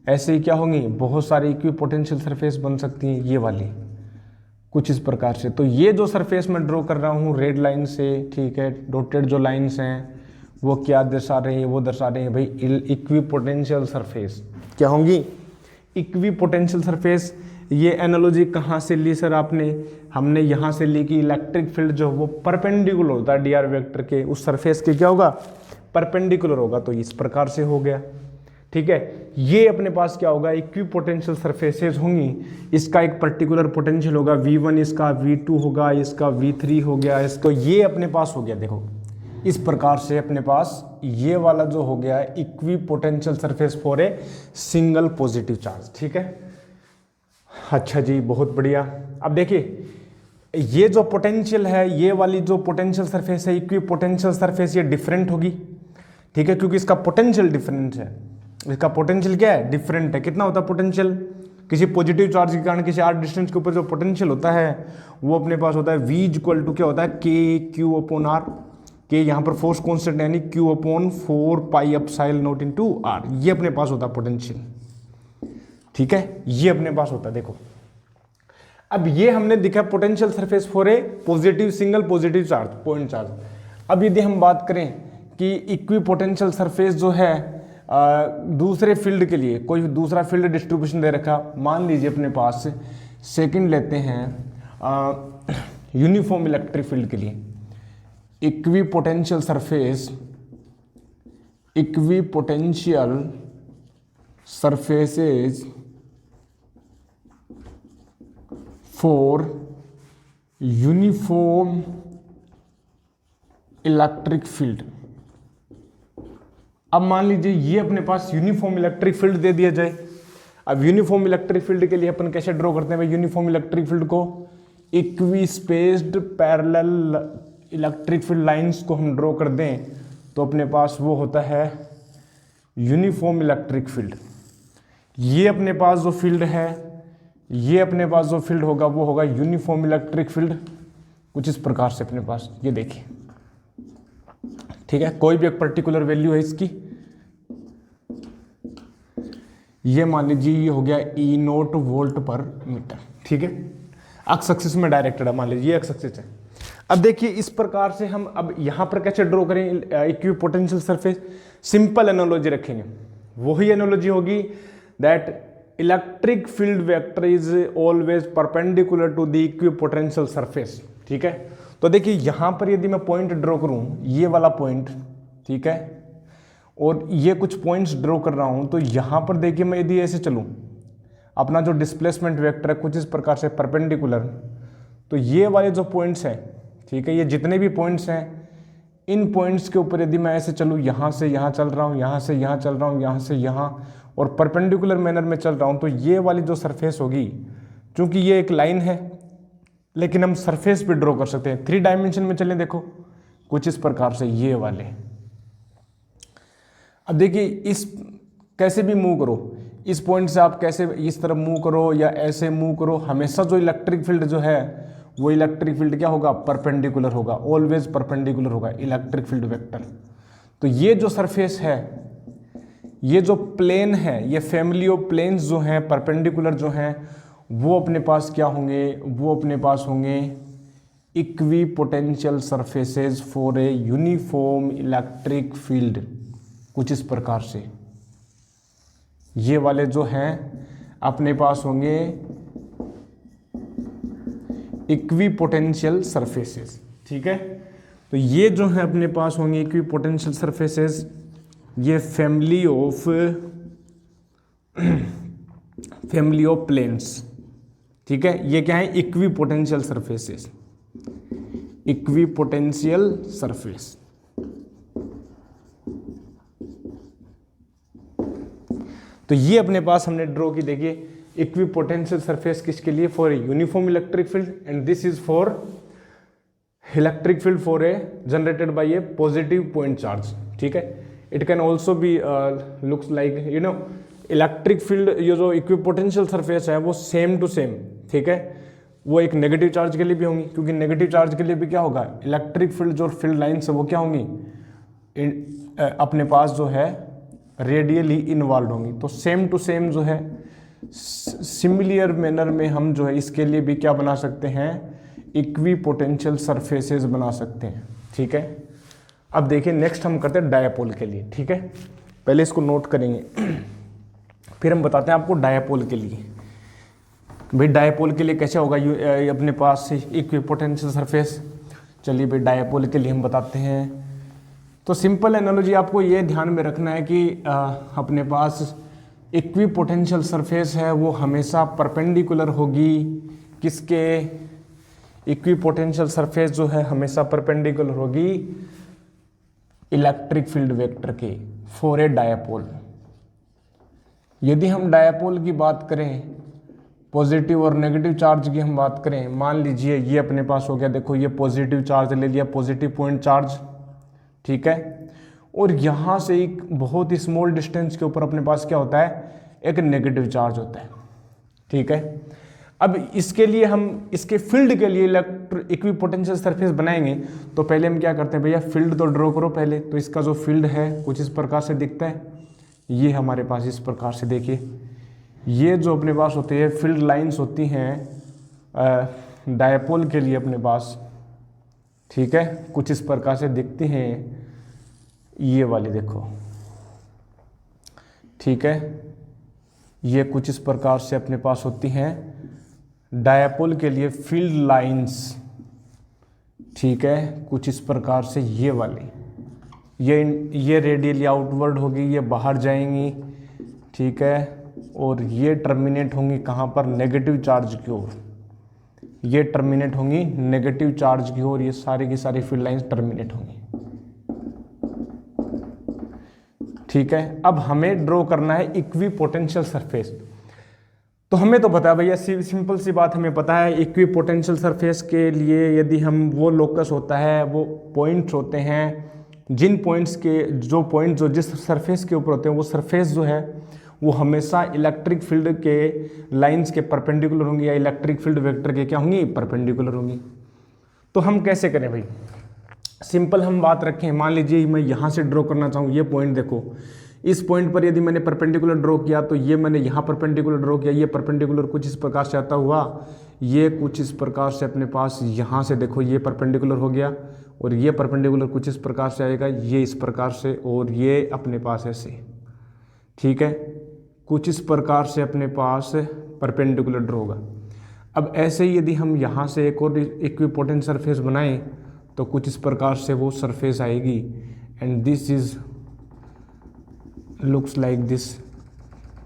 ऐसे ही क्या होंगी, बहुत सारी इक्विपोटेंशियल सरफेस बन सकती हैं, ये वाली कुछ इस प्रकार से। तो ये जो सरफेस मैं ड्रॉ कर रहा हूँ रेड लाइन से, ठीक है, डॉटेड जो लाइंस हैं वो क्या दर्शा रही है, वो दर्शा रही है भाई इक्विपोटेंशियल सरफेस क्या होंगी, इक्विपोटेंशियल सरफेस। ये एनालॉजी कहाँ से ली सर आपने, हमने यहाँ से ली कि इलेक्ट्रिक फील्ड जो वो परपेंडिकुलर होता है डी वेक्टर के, उस सरफेस के क्या होगा, परपेंडिकुलर होगा। तो इस प्रकार से हो गया, ठीक है। ये अपने पास क्या होगा, इक्विपोटेंशियल सरफेसेस होंगी। इसका एक पर्टिकुलर पोटेंशियल होगा V1, इसका V2 होगा, इसका V3 हो गया, इसको ये अपने पास हो गया। देखो इस प्रकार से अपने पास ये वाला जो हो गया equipotential surface for a single positive charge, ठीक है। अच्छा जी, बहुत बढ़िया। अब देखिए ये जो पोटेंशियल है, ये वाली जो पोटेंशियल सरफेस है इक्विपोटेंशियल सरफेस, ये डिफरेंट होगी, ठीक है, क्योंकि इसका पोटेंशियल डिफरेंट है। इसका पोटेंशियल क्या है, डिफरेंट है। कितना होता है पोटेंशियल, किसी पॉजिटिव चार्ज के कारण किसी r डिस्टेंस के ऊपर जो पोटेंशियल होता है वो अपने पास होता है V इक्वल टू क्या होता है, k Q अपॉन R। के यहाँ पर फोर्स कॉन्स्टेंट यानी Q upon 4 pi epsilon not into R, ये अपने पास होता है पोटेंशियल, ठीक है, ये अपने पास होता है। देखो अब ये हमने दिखा potential surface for a positive single positive charge, point charge. अब यदि हम बात करें कि इक्विपोटेंशियल सरफेस जो है दूसरे फील्ड के लिए कोई दूसरा फील्ड डिस्ट्रीब्यूशन दे रखा, मान लीजिए अपने पास सेकंड लेते हैं यूनिफॉर्म इलेक्ट्रिक फील्ड के लिए, equipotential surface, equipotential surfaces for uniform electric field. अब मान लीजिए ये अपने पास यूनिफॉर्म इलेक्ट्रिक फील्ड दे दिया जाए। अब यूनिफॉर्म इलेक्ट्रिक फील्ड के लिए अपन कैसे ड्रॉ करते हैं भाई? यूनिफॉर्म इलेक्ट्रिक फील्ड को equi spaced parallel electric field lines को हम ड्रॉ कर दें तो अपने पास वो होता है यूनिफॉर्म इलेक्ट्रिक फील्ड। ये अपने पास जो फील्ड है, ये अपने पास जो फील्ड होगा वो होगा यूनिफॉर्म इलेक्ट्रिक फील्ड, कुछ इस प्रकार से अपने पास ये देखिए, ठीक है। कोई भी एक पर्टिकुलर वैल्यू है इसकी, ये मान लीजिए ये हो गया E0 वोल्ट पर मीटर, ठीक है। एक्स एक्सिस में डायरेक्टेड है, मान लीजिए ये एक्स एक्सिस है। अब देखिए इस प्रकार से हम अब यहां पर कैसे ड्रॉ करें इक्विपोटेंशियल सरफेस? सिंपल एनालॉजी रखेंगे, वही एनालॉजी होगी that electric field vector is always perpendicular to the equipotential surface, ठीक है। तो देखिए यहां पर यदि मैं पॉइंट ड्रॉ करूं, ये वाला पॉइंट, ठीक है, और ये कुछ पॉइंट्स ड्रॉ कर रहा हूं, तो यहां पर देखिए मैं यदि ऐसे चलूं, अपना जो डिस्प्लेसमेंट वेक्टर है कुछ इस प्रकार से परपेंडिकुलर, तो ये वाले जो पॉइंट्स हैं, ठीक है, ये जितने भी पॉइंट्स हैं, इन पॉइंट्स के ऊपर यदि मैं ऐसे चलूं, यहां से यहां चल रहा हूं, यहां से यहां चल रहा हूं, यहां से यहां, और परपेंडिकुलर मैनर में चल रहा हूं, तो ये वाली जो सरफेस होगी, चूंकि ये एक लाइन है लेकिन हम सरफेस पे ड्रॉ कर सकते हैं। 3 डायमेंशन में चलें, देखो कुछ इस प्रकार से ये वाले। अब देखिए इस कैसे भी मूव करो, इस पॉइंट से आप कैसे इस तरफ मूव करो या ऐसे मूव करो, हमेशा जो इलेक्ट्रिक फील्ड जो है वो इलेक्ट्रिक फील्ड क्या होगा? परपेंडिकुलर होगा, ऑलवेज परपेंडिकुलर होगा इलेक्ट्रिक फील्ड वेक्टर। तो ये जो सरफेस है, ये जो प्लेन है, ये फैमिली ऑफ प्लेन्स जो हैं परपेंडिकुलर जो हैं, वो अपने पास क्या होंगे? वो अपने पास होंगे equipotential surfaces for a uniform electric field, कुछ इस प्रकार से। ये वाले जो हैं अपने पास होंगे इक्विपोटेंशियल सरफेसेस, ठीक है। तो ये जो है अपने पास होंगे इक्विपोटेंशियल सरफेसेस, ये फैमिली ऑफ प्लेन्स, ठीक है। ये क्या है? Equipotential surfaces, equipotential surface. तो ये अपने पास हमने ड्रॉ की, देखिए इक्विपोटेंशियल सरफेस किसके लिए? For a uniform electric field, and this is for electric field for AI generated by A positive point charge, ठीक है। It can also be looks like you know electric field, ये जो equipotential surface है वो same to same, ठीक है, वो एक नेगेटिव चार्ज के लिए भी होंगी, क्योंकि नेगेटिव चार्ज के लिए भी क्या होगा? इलेक्ट्रिक फील्ड जो फील्ड लाइन्स है वो क्या होंगी? अपने पास जो है रेडियली इन्वॉल्व होंगी। तो सेम टू सेम जो है सिमिलर मैनर में हम जो है इसके लिए भी क्या बना सकते हैं? इक्विपोटेंशियल सरफेसेस बना सकते हैं, ठीक है। अब देखिए नेक्स्ट हम करते हैं डायपोल के लिए, ठीक है। पहले इसको नोट करेंगे फिर हम बताते हैं आपको डायपोल के लिए। भाई डायपोल के लिए कैसे होगा? अपने पास इक्विपोटेंशियल सरफेस। चलिए भाई डायपोल के लिए हम बताते हैं। तो सिंपल एनालॉजी आपको ये ध्यान में रखना है कि अपने पास इक्विपोटेंशियल सरफेस है वो हमेशा परपेंडिकुलर होगी किसके? इक्विपोटेंशियल सरफेस जो है हमेशा परपेंडिकुलर होगी इलेक्ट्रिक फील्ड वेक्टर के फॉर ए डायपोल। यदि हम डायपोल की बात करें, पॉजिटिव और नेगेटिव चार्ज की हम बात करें, मान लीजिए ये अपने पास हो गया, देखो ये पॉजिटिव चार्ज ले लिया, पॉजिटिव पॉइंट चार्ज, ठीक है, और यहाँ से एक बहुत ही स्मॉल डिस्टेंस के ऊपर अपने पास क्या होता है? एक नेगेटिव चार्ज होता है, ठीक है। अब इसके लिए हम इसके फील्ड के लिए इक्विपोटेंशियल सरफेस बनाएंगे, तो पहले हम क्या करते हैं भैया? फील्ड तो ड्रॉ करो पहले। तो इसका जो फील्ड है कुछ इस प्रकार से दिखता है, ये हमारे पास इस प्रकार से, देखिए ये जो अपने पास होते हैं फील्ड लाइंस होती हैं डायपोल के लिए अपने पास, ठीक है, कुछ इस प्रकार से दिखती हैं। ये वाली देखो, ठीक है, ये कुछ इस प्रकार से अपने पास होती हैं डायपोल के लिए फील्ड लाइंस, ठीक है, कुछ इस प्रकार से ये वाली, ये रेडियली आउटवर्ड होगी, ये बाहर जाएंगी, ठीक है, और ये टर्मिनेट होंगी कहाँ पर, नेगेटिव चार्ज की ओर, ये टर्मिनेट होंगी नेगेटिव चार्ज की ओर, ये सारी की सारी फील्ड लाइंस टर्मिनेट होंगी, ठीक है। अब हमें ड्रॉ करना है इक्वी पोटेंशियल सरफेस। तो हमें तो पता है भैया, सिंपल सी बात हमें पता है, इक्वी पोटेंशियल सरफेस के लिए यदि हम वो लोकस होता है, वो पॉइंट्स होते हैं, जिन पॉइंट्स के जो पॉइंट जो जिस सरफेस के ऊपर होते हैं, वो सरफेस जो है वो हमेशा इलेक्ट्रिक फील्ड के लाइंस के परपेंडिकुलर होंगी, या इलेक्ट्रिक फील्ड वेक्टर के क्या होंगी, परपेंडिकुलर होंगी। तो हम कैसे करें भाई, सिंपल हम बात रखें, मान लीजिए मैं यहाँ से ड्रॉ करना चाहूँ, ये पॉइंट देखो, इस पॉइंट पर यदि मैंने परपेंडिकुलर ड्रॉ किया तो ये मैंने यहाँ परपेंडिकुलर ड्रॉ किया, ये परपेंडिकुलर कुछ इस प्रकार से आता हुआ, ये कुछ इस प्रकार से अपने पास यहाँ से देखो ये परपेंडिकुलर हो गया, और ये परपेंडिकुलर कुछ इस प्रकार से आएगा, ये इस प्रकार से, और ये अपने पास ऐसे, ठीक है, कुछ इस प्रकार से अपने पास परपेंडिकुलर ड्रॉ होगा। अब ऐसे ही यदि हम यहाँ से एक और इक्विपोटेंट सरफेस बनाएं तो कुछ इस प्रकार से वो सरफेस आएगी, and this is looks like this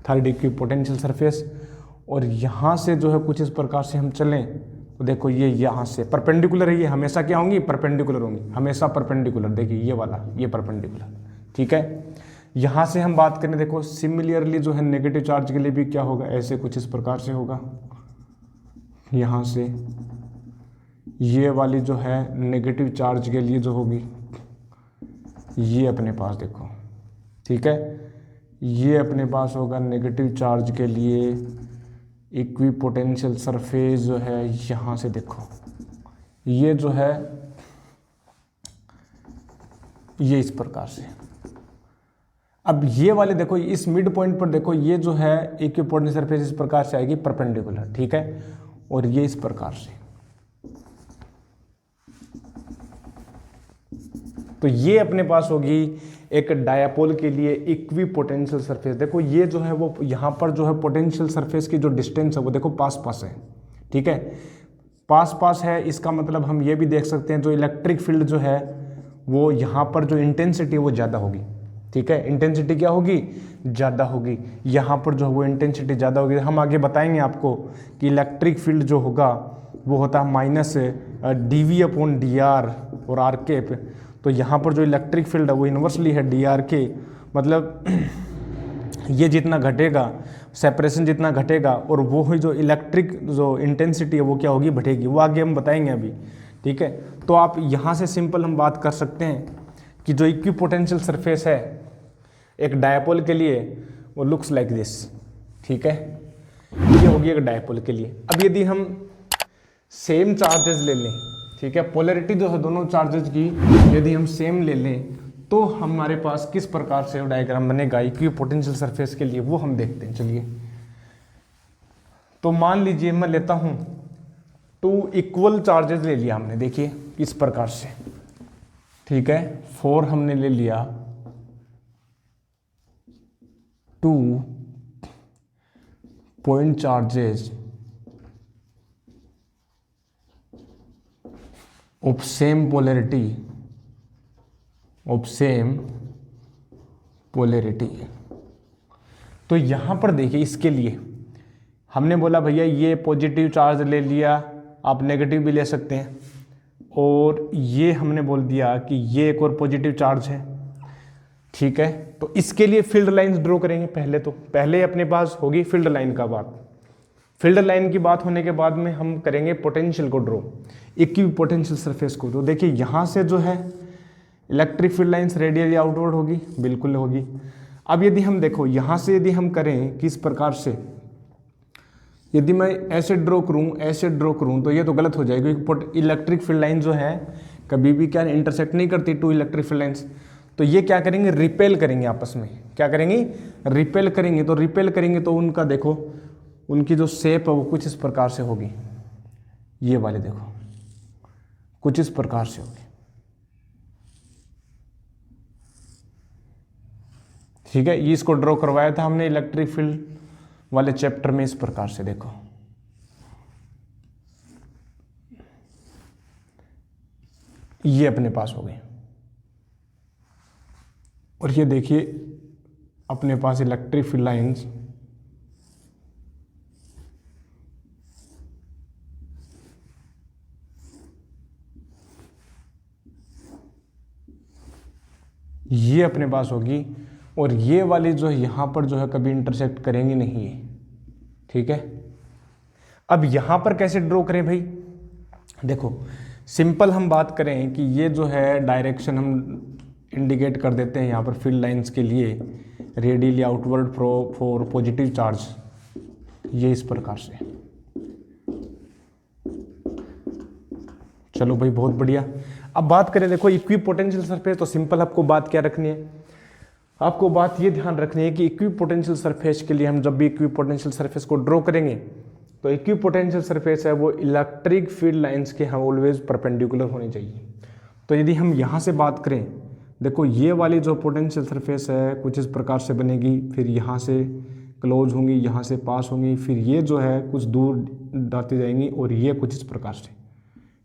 third equipotential surface. और यहाँ से जो है कुछ इस प्रकार से हम चलें तो देखो ये यहाँ से परपेंडिकुलर है, ये हमेशा क्या होंगी, परपेंडिकुलर होंगी, हमेशा परपेंडिकुलर, देखिए ये वाला, ये परपेंडिकुलर, ठीक है। यहाँ से हम बात करें, देखो सिमिलरली जो है नेगेटिव चार्ज के लिए भी क्या होगा, ऐसे कुछ इस प्रकार से होगा, यहाँ से ये वाली जो है नेगेटिव चार्ज के लिए जो होगी, ये अपने पास देखो, ठीक है, ये अपने पास होगा नेगेटिव चार्ज के लिए इक्विपोटेंशियल सरफेस जो है, यहाँ से देखो ये जो है ये इस प्रकार से। अब ये वाले देखो, इस मिड पॉइंट पर देखो, ये जो है इक्विपोटेंशियल सरफेस इस प्रकार से आएगी परपेंडिकुलर, ठीक है, और ये इस प्रकार से। तो ये अपने पास होगी एक डायापोल के लिए इक्विपोटेंशियल सरफेस। देखो ये जो है वो यहाँ पर जो है पोटेंशियल सरफेस की जो डिस्टेंस है वो देखो पास पास है, ठीक है, पास पास है, इसका मतलब हम ये भी देख सकते हैं जो इलेक्ट्रिक फील्ड जो है वो यहाँ पर जो इंटेंसिटी है वो ज़्यादा होगी, ठीक है, इंटेंसिटी क्या होगी, ज़्यादा होगी, यहाँ पर जो है वो इंटेंसिटी ज़्यादा होगी। हम आगे बताएंगे आपको कि इलेक्ट्रिक फील्ड जो होगा वो होता है माइनस dV/dr और आर के पे, तो यहाँ पर जो इलेक्ट्रिक फील्ड है वो इन्वर्सली है dr के, मतलब ये जितना घटेगा, सेपरेशन जितना घटेगा, और वो ही जो इलेक्ट्रिक जो इंटेंसिटी है वो क्या होगी, बढ़ेगी, वो आगे हम बताएंगे अभी, ठीक है। तो आप यहाँ से सिंपल हम बात कर सकते हैं कि जो इक्विपोटेंशियल सरफेस है एक डायपोल के लिए वो लुक्स लाइक दिस, ठीक है, ये होगी एक डायपोल के लिए। अब यदि हम सेम चार्जेस ले लें, ठीक है, पोलैरिटी जो है दोनों चार्जेस की यदि हम सेम ले लें तो हमारे पास किस प्रकार से डायग्राम बनेगा इक्विपोटेंशियल सरफेस के लिए, वो हम देखते हैं। चलिए, तो मान लीजिए मैं लेता हूं 2 इक्वल चार्जेस ले लिया हमने, देखिए इस प्रकार से, ठीक है, 4 हमने ले लिया, 2 point charges of same polarity. तो यहां पर देखिए इसके लिए हमने बोला भैया ये पॉजिटिव चार्ज ले लिया, आप नेगेटिव भी ले सकते हैं, और ये हमने बोल दिया कि ये एक और पॉजिटिव चार्ज है, ठीक है। तो इसके लिए फील्ड लाइंस ड्रॉ करेंगे पहले अपने पास होगी फील्ड लाइन का बात, फील्ड लाइन की बात होने के बाद में हम करेंगे पोटेंशियल को ड्रॉ, इक्विपोटेंशियल सरफेस को। तो देखिए यहाँ से जो है electric field lines radially outward होगी, बिल्कुल होगी। अब यदि हम देखो यहाँ से यदि हम करें किस प्रकार से, यदि मैं ऐसे ड्रॉ करूँ तो ये तो गलत हो जाएगी, क्योंकि इलेक्ट्रिक फील्ड लाइन जो है कभी भी क्या इंटरसेक्ट नहीं करती 2 इलेक्ट्रिक फील्ड लाइंस। तो ये क्या करेंगे, रिपेल करेंगे आपस में, क्या करेंगे, रिपेल करेंगे। तो रिपेल करेंगे तो उनका देखो उनकी जो शेप है वो कुछ इस प्रकार से होगी, ये वाले देखो कुछ इस प्रकार से होगी, ठीक है, ये इसको ड्रॉ करवाया था हमने इलेक्ट्रिक फील्ड वाले चैप्टर में इस प्रकार से। देखो ये अपने पास हो गई, और ये देखिए अपने पास इलेक्ट्रिक फील्ड लाइंस ये अपने पास होगी, और ये वाली जो है यहां पर जो है कभी इंटरसेक्ट करेंगी नहीं है। ठीक है, अब यहां पर कैसे ड्रॉ करें भाई? देखो सिंपल हम बात करें कि ये जो है डायरेक्शन हम इंडिकेट कर देते हैं यहां पर फील्ड लाइंस के लिए, radially outward for positive charge, ये इस प्रकार से। चलो भाई बहुत बढ़िया। अब बात करें देखो इक्विपोटेंशियल सरफेस, तो सिंपल आपको बात क्या रखनी है, आपको बात ये ध्यान रखनी है कि इक्विपोटेंशियल सरफेस के लिए हम जब भी इक्विपोटेंशियल सरफेस को ड्रॉ करेंगे तो इक्विपोटेंशियल सरफेस है वो इलेक्ट्रिक फील्ड लाइंस के हम ऑलवेज परपेंडिकुलर होनी चाहिए। तो यदि हम यहाँ से बात करें, देखो ये वाली जो पोटेंशियल सरफेस है कुछ इस प्रकार से बनेगी, फिर यहाँ से क्लोज होंगी, यहाँ से पास होंगी, फिर ये जो है कुछ दूर जाती जाएंगी, और ये कुछ इस प्रकार से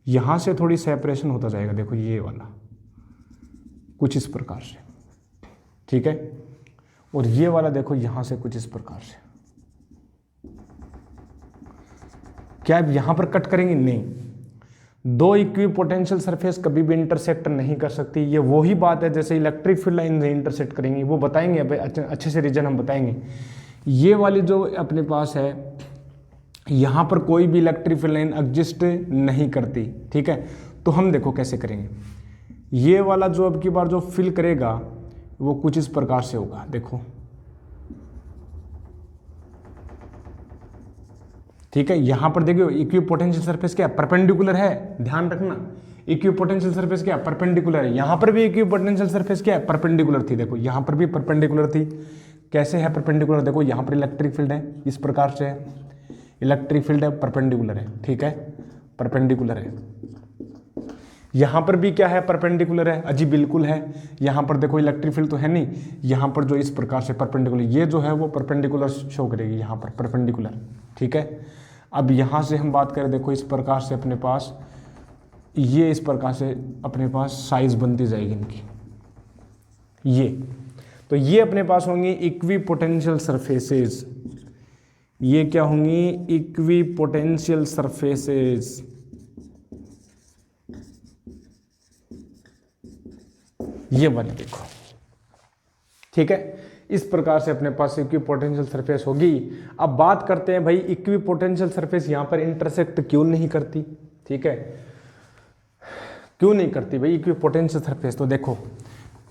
यहाँ से थोड़ी सेपरेशन होता जाएगा। देखो ये वाला कुछ इस प्रकार से, ठीक है, और ये वाला देखो यहाँ से कुछ इस प्रकार से। क्या आप यहाँ पर कट करेंगे? नहीं, दो इक्विपोटेंशियल सरफेस कभी भी इंटरसेक्ट नहीं कर सकती। ये वही बात है जैसे इलेक्ट्रिक फील्ड लाइन इंटरसेक्ट करेंगी, वो बताएंगे अब अच्छे से रीजन हम बताएंगे। ये वाली जो अपने पास है यहाँ पर कोई भी इलेक्ट्रिक फील्ड लाइन एग्जिस्ट नहीं करती। ठीक है, तो हम देखो कैसे करेंगे। ये वाला जो अब की बार जो फिल करेगा वो कुछ इस प्रकार से होगा। देखो ठीक है, यहां पर देखिए इक्विपोटेंशियल सरफेस क्या परपेंडिकुलर है, ध्यान रखना इक्विपोटेंशियल सरफेस क्या परपेंडिकुलर है। यहां पर भी इक्विपोटेंशियल सरफेस क्या परपेंडिकुलर थी, देखो यहां पर भी परपेंडिकुलर थी। कैसे है परपेंडिकुलर? देखो यहां पर इलेक्ट्रिक फील्ड है इस प्रकार से है, इलेक्ट्रिक फील्ड है परपेंडिकुलर है। ठीक है, परपेंडिकुलर है। यहां पर भी क्या है परपेंडिकुलर है, अजी बिल्कुल है। यहां पर देखो इलेक्ट्रिक फील्ड तो है नहीं, यहां पर जो इस प्रकार से परपेंडिकुलर, ये जो है वो परपेंडिकुलर शो करेगी यहां पर परपेंडिकुलर। ठीक है, अब यहां से हम बात करें, देखो इस प्रकार से अपने पास ये इस प्रकार से अपने पास साइज बनती जाएगी इनकी, ये तो ये अपने पास होंगी इक्विपोटेंशियल सरफेसेस। ये क्या होंगी? Equipotential surfaces. ये वाली देखो, ठीक है, इस प्रकार से अपने पास इक्विपोटेंशियल सरफेस होगी। अब बात करते हैं भाई इक्विपोटेंशियल सरफेस यहां पर इंटरसेक्ट क्यों नहीं करती। ठीक है, क्यों नहीं करती भाई इक्विपोटेंशियल सरफेस? तो देखो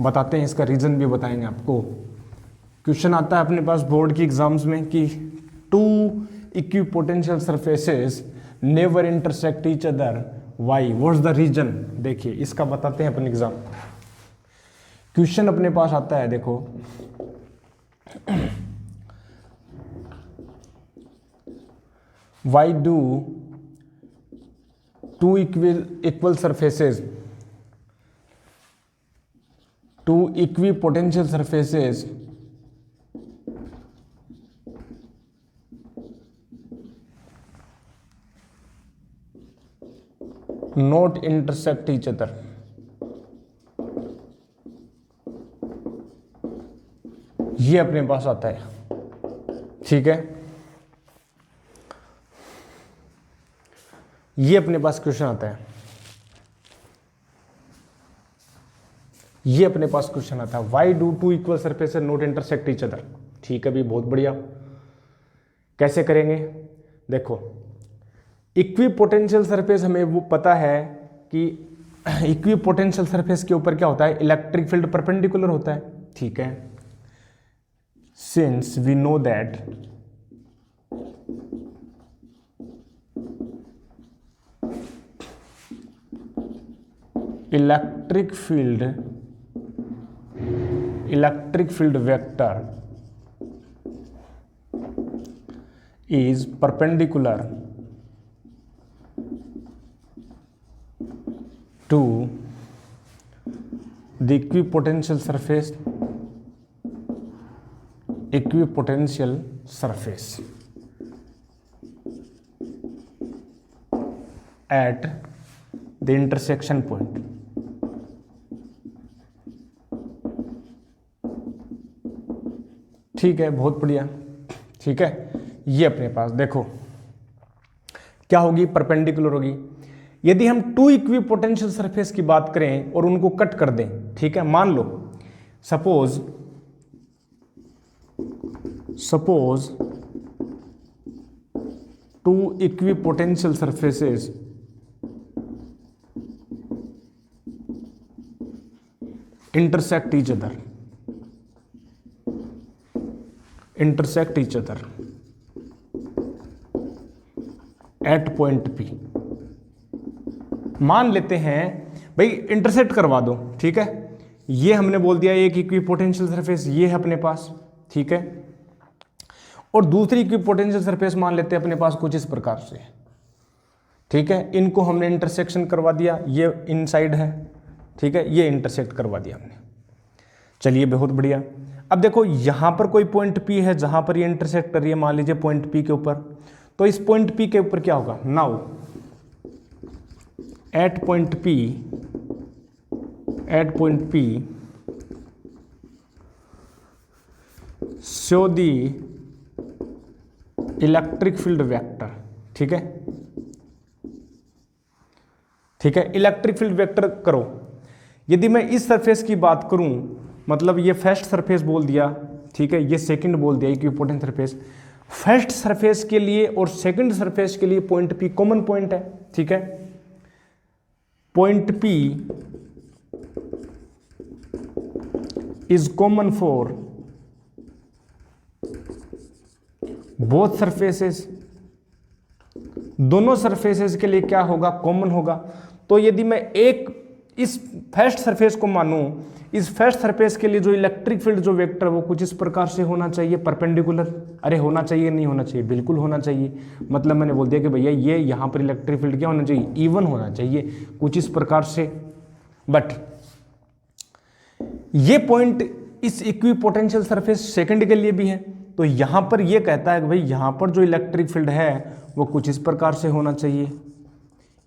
बताते हैं, इसका रीजन भी बताएंगे आपको। क्वेश्चन आता है अपने पास बोर्ड की एग्जाम्स में कि two equipotential surfaces never intersect each other, why, what's the reason? देखिए इसका बताते हैं अपन एग्जाम। क्वेश्चन अपने पास आता है, देखो why do two equal surfaces, two equipotential surfaces not intersect each other? ये अपने पास आता है। ठीक है, ये अपने पास क्वेश्चन आता है, ये अपने पास क्वेश्चन आता है why do two equal surfaces not intersect each other. ठीक है भी, बहुत बढ़िया। कैसे करेंगे? देखो इक्विपोटेंशियल सरफेस हमें वो पता है कि इक्विपोटेंशियल सरफेस के ऊपर क्या होता है, इलेक्ट्रिक फील्ड परपेंडिकुलर होता है। ठीक है, since we know that electric field vector is perpendicular to the equipotential surface, equipotential surface at the intersection point. ठीक है, बहुत बढ़िया। ठीक है, ये अपने पास देखो क्या होगी, परपेंडिकुलर होगी। यदि हम टू इक्विपोटेंशियल सरफेस की बात करें और उनको कट कर दें, ठीक है, मान लो suppose two equipotential surfaces intersect each other at point P। मान लेते हैं भाई इंटरसेक्ट करवा दो, ठीक है, ये हमने बोल दिया एक इक्विपोटेंशियल सरफेस ये है अपने पास, ठीक है, और दूसरी इक्विपोटेंशियल सरफेस मान लेते हैं अपने पास कुछ इस प्रकार से, ठीक है, इनको हमने इंटरसेक्शन करवा दिया, ये इनसाइड है, ठीक है, ये इंटरसेक्ट करवा दिया हमने। चलिए बहुत बढ़िया। अब देखो यहां पर कोई पॉइंट P है जहां पर ये इंटरसेक्ट कर रही है, मान लीजिए पॉइंट P के ऊपर, तो इस पॉइंट P के ऊपर क्या होगा, now at point P show the electric field vector. ठीक है, ठीक है, इलेक्ट्रिक फील्ड वेक्टर करो। यदि मैं इस सरफेस की बात करूं, मतलब ये फर्स्ट सरफेस बोल दिया, ठीक है, ये सेकंड बोल दिया इक्विपोटेंट सरफेस। फर्स्ट सरफेस के लिए और सेकंड सरफेस के लिए पॉइंट P कॉमन पॉइंट है, ठीक है, point P is common for both surfaces. दोनों सरफेसेस के लिए क्या होगा, कॉमन होगा। तो यदि मैं एक इस फर्स्ट सरफेस को मानूं, इस फर्स्ट सरफेस के लिए जो इलेक्ट्रिक फील्ड जो वेक्टर वो कुछ इस प्रकार से होना चाहिए, परपेंडिकुलर। अरे होना चाहिए नहीं होना चाहिए, बिल्कुल होना चाहिए। मतलब मैंने बोल दिया कि भैया ये यहां पर इलेक्ट्रिक फील्ड क्या होना चाहिए, इवन होना चाहिए कुछ इस प्रकार से। बट ये पॉइंट इस इक्विपोटेंशियल सरफेस सेकंड के लिए भी है, तो यहां पर ये कहता है कि भाई यहां पर जो इलेक्ट्रिक फील्ड है वो कुछ इस प्रकार से होना चाहिए।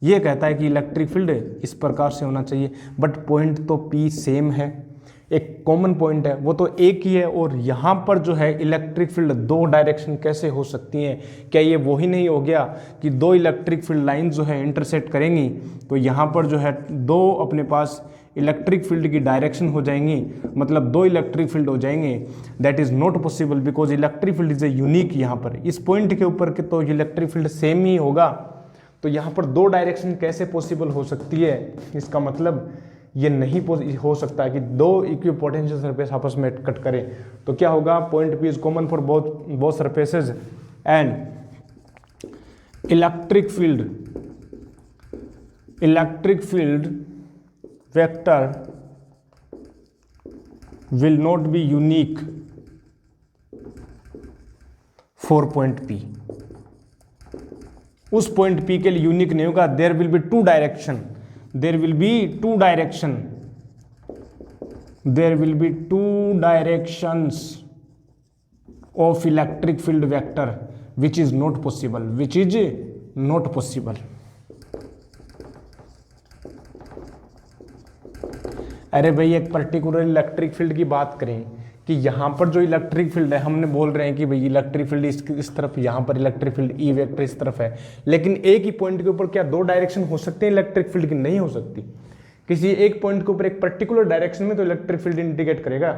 ये कहता है कि इलेक्ट्रिक फील्ड इस प्रकार से होना चाहिए, बट पॉइंट तो P सेम है, एक कॉमन पॉइंट है, वो तो एक ही है। और यहाँ पर जो है इलेक्ट्रिक फील्ड दो डायरेक्शन कैसे हो सकती हैं, क्या ये वो ही नहीं हो गया कि दो इलेक्ट्रिक फील्ड लाइन जो है इंटरसेक्ट करेंगी, तो यहाँ पर जो है दो अपने पास इलेक्ट्रिक फील्ड की डायरेक्शन हो जाएंगी, मतलब दो इलेक्ट्रिक फील्ड हो जाएंगे। That is not possible because electric field is a unique. यहाँ पर इस पॉइंट के ऊपर के तो इलेक्ट्रिक फील्ड सेम ही होगा, तो यहाँ पर दो डायरेक्शन कैसे पॉसिबल हो सकती है, इसका मतलब ये नहीं हो सकता है कि दो इक्विपोटेंशियल सरफेस आपस में कट करें। तो क्या होगा, point P is common for both surfaces and electric field vector will not be unique for point P। उस पॉइंट P के लिए यूनिक नहीं होगा। There will be two direction, there will be two directions of electric field vector which is not possible. अरे भाई एक particular electric field की बात करें कि यहाँ पर जो इलेक्ट्रिक फील्ड है, हमने बोल रहे हैं कि भाई इलेक्ट्रिक फील्ड इस तरफ, यहाँ पर इलेक्ट्रिक फील्ड ई वेक्टर इस तरफ है, लेकिन एक ही पॉइंट के ऊपर क्या दो डायरेक्शन हो सकते हैं इलेक्ट्रिक फील्ड की? नहीं हो सकती। किसी एक पॉइंट के ऊपर एक पर्टिकुलर डायरेक्शन में तो इलेक्ट्रिक फील्ड इंडिकेट करेगा,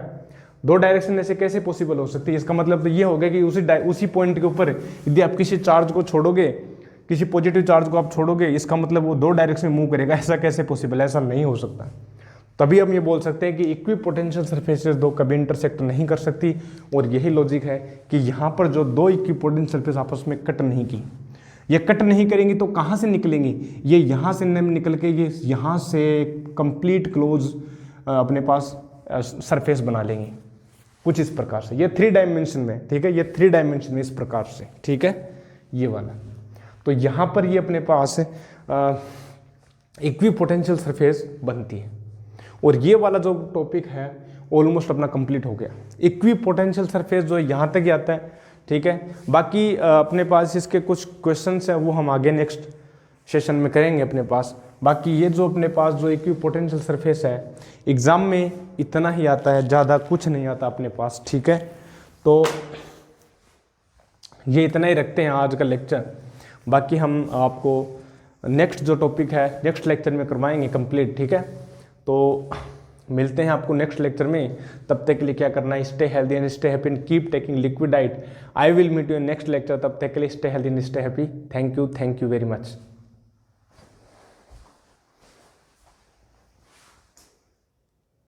दो डायरेक्शन ऐसे कैसे पॉसिबल हो सकती है? इसका मतलब तो ये हो गया कि उसी पॉइंट के ऊपर यदि आप किसी चार्ज को छोड़ोगे, किसी पॉजिटिव चार्ज को आप छोड़ोगे, इसका मतलब वो दो डायरेक्शन में मूव करेगा। ऐसा कैसे पॉसिबल है? ऐसा नहीं हो सकता। तभी हम ये बोल सकते हैं कि इक्विपोटेंशियल सरफेसेस दो कभी इंटरसेक्ट नहीं कर सकती, और यही लॉजिक है कि यहाँ पर जो दो इक्विपोटेंशियल सरफेस आपस में कट नहीं की, ये कट नहीं करेंगी तो कहाँ से निकलेंगी? ये यहाँ से निकल के ये यहाँ से कंप्लीट क्लोज अपने पास सरफेस बना लेंगी कुछ इस प्रकार से। ये 3 डायमेंशन में, ठीक है, ये 3 डायमेंशन में इस प्रकार से, ठीक है, ये वाला। तो यहाँ पर ये अपने पास इक्विपोटेंशियल सरफेस बनती है। और ये वाला जो टॉपिक है ऑलमोस्ट अपना कंप्लीट हो गया। इक्वी पोटेंशियल सरफेस जो है यहाँ तक ही आता है, ठीक है। बाकी अपने पास इसके कुछ क्वेश्चंस हैं वो हम आगे नेक्स्ट सेशन में करेंगे अपने पास। बाकी ये जो अपने पास जो इक्वी पोटेंशियल सरफेस है एग्ज़ाम में इतना ही आता है, ज़्यादा कुछ नहीं आता अपने पास, ठीक है। तो ये इतना ही रखते हैं आज का लेक्चर। बाकी हम आपको नेक्स्ट जो टॉपिक है नेक्स्ट लेक्चर में करवाएंगे कंप्लीट, ठीक है। तो मिलते हैं आपको नेक्स्ट लेक्चर में। तब तक के लिए क्या करना है, stay healthy and stay happy and keep taking liquid diet. I will meet you in next lecture. तब तक के लिए stay healthy and stay happy. Thank you very much.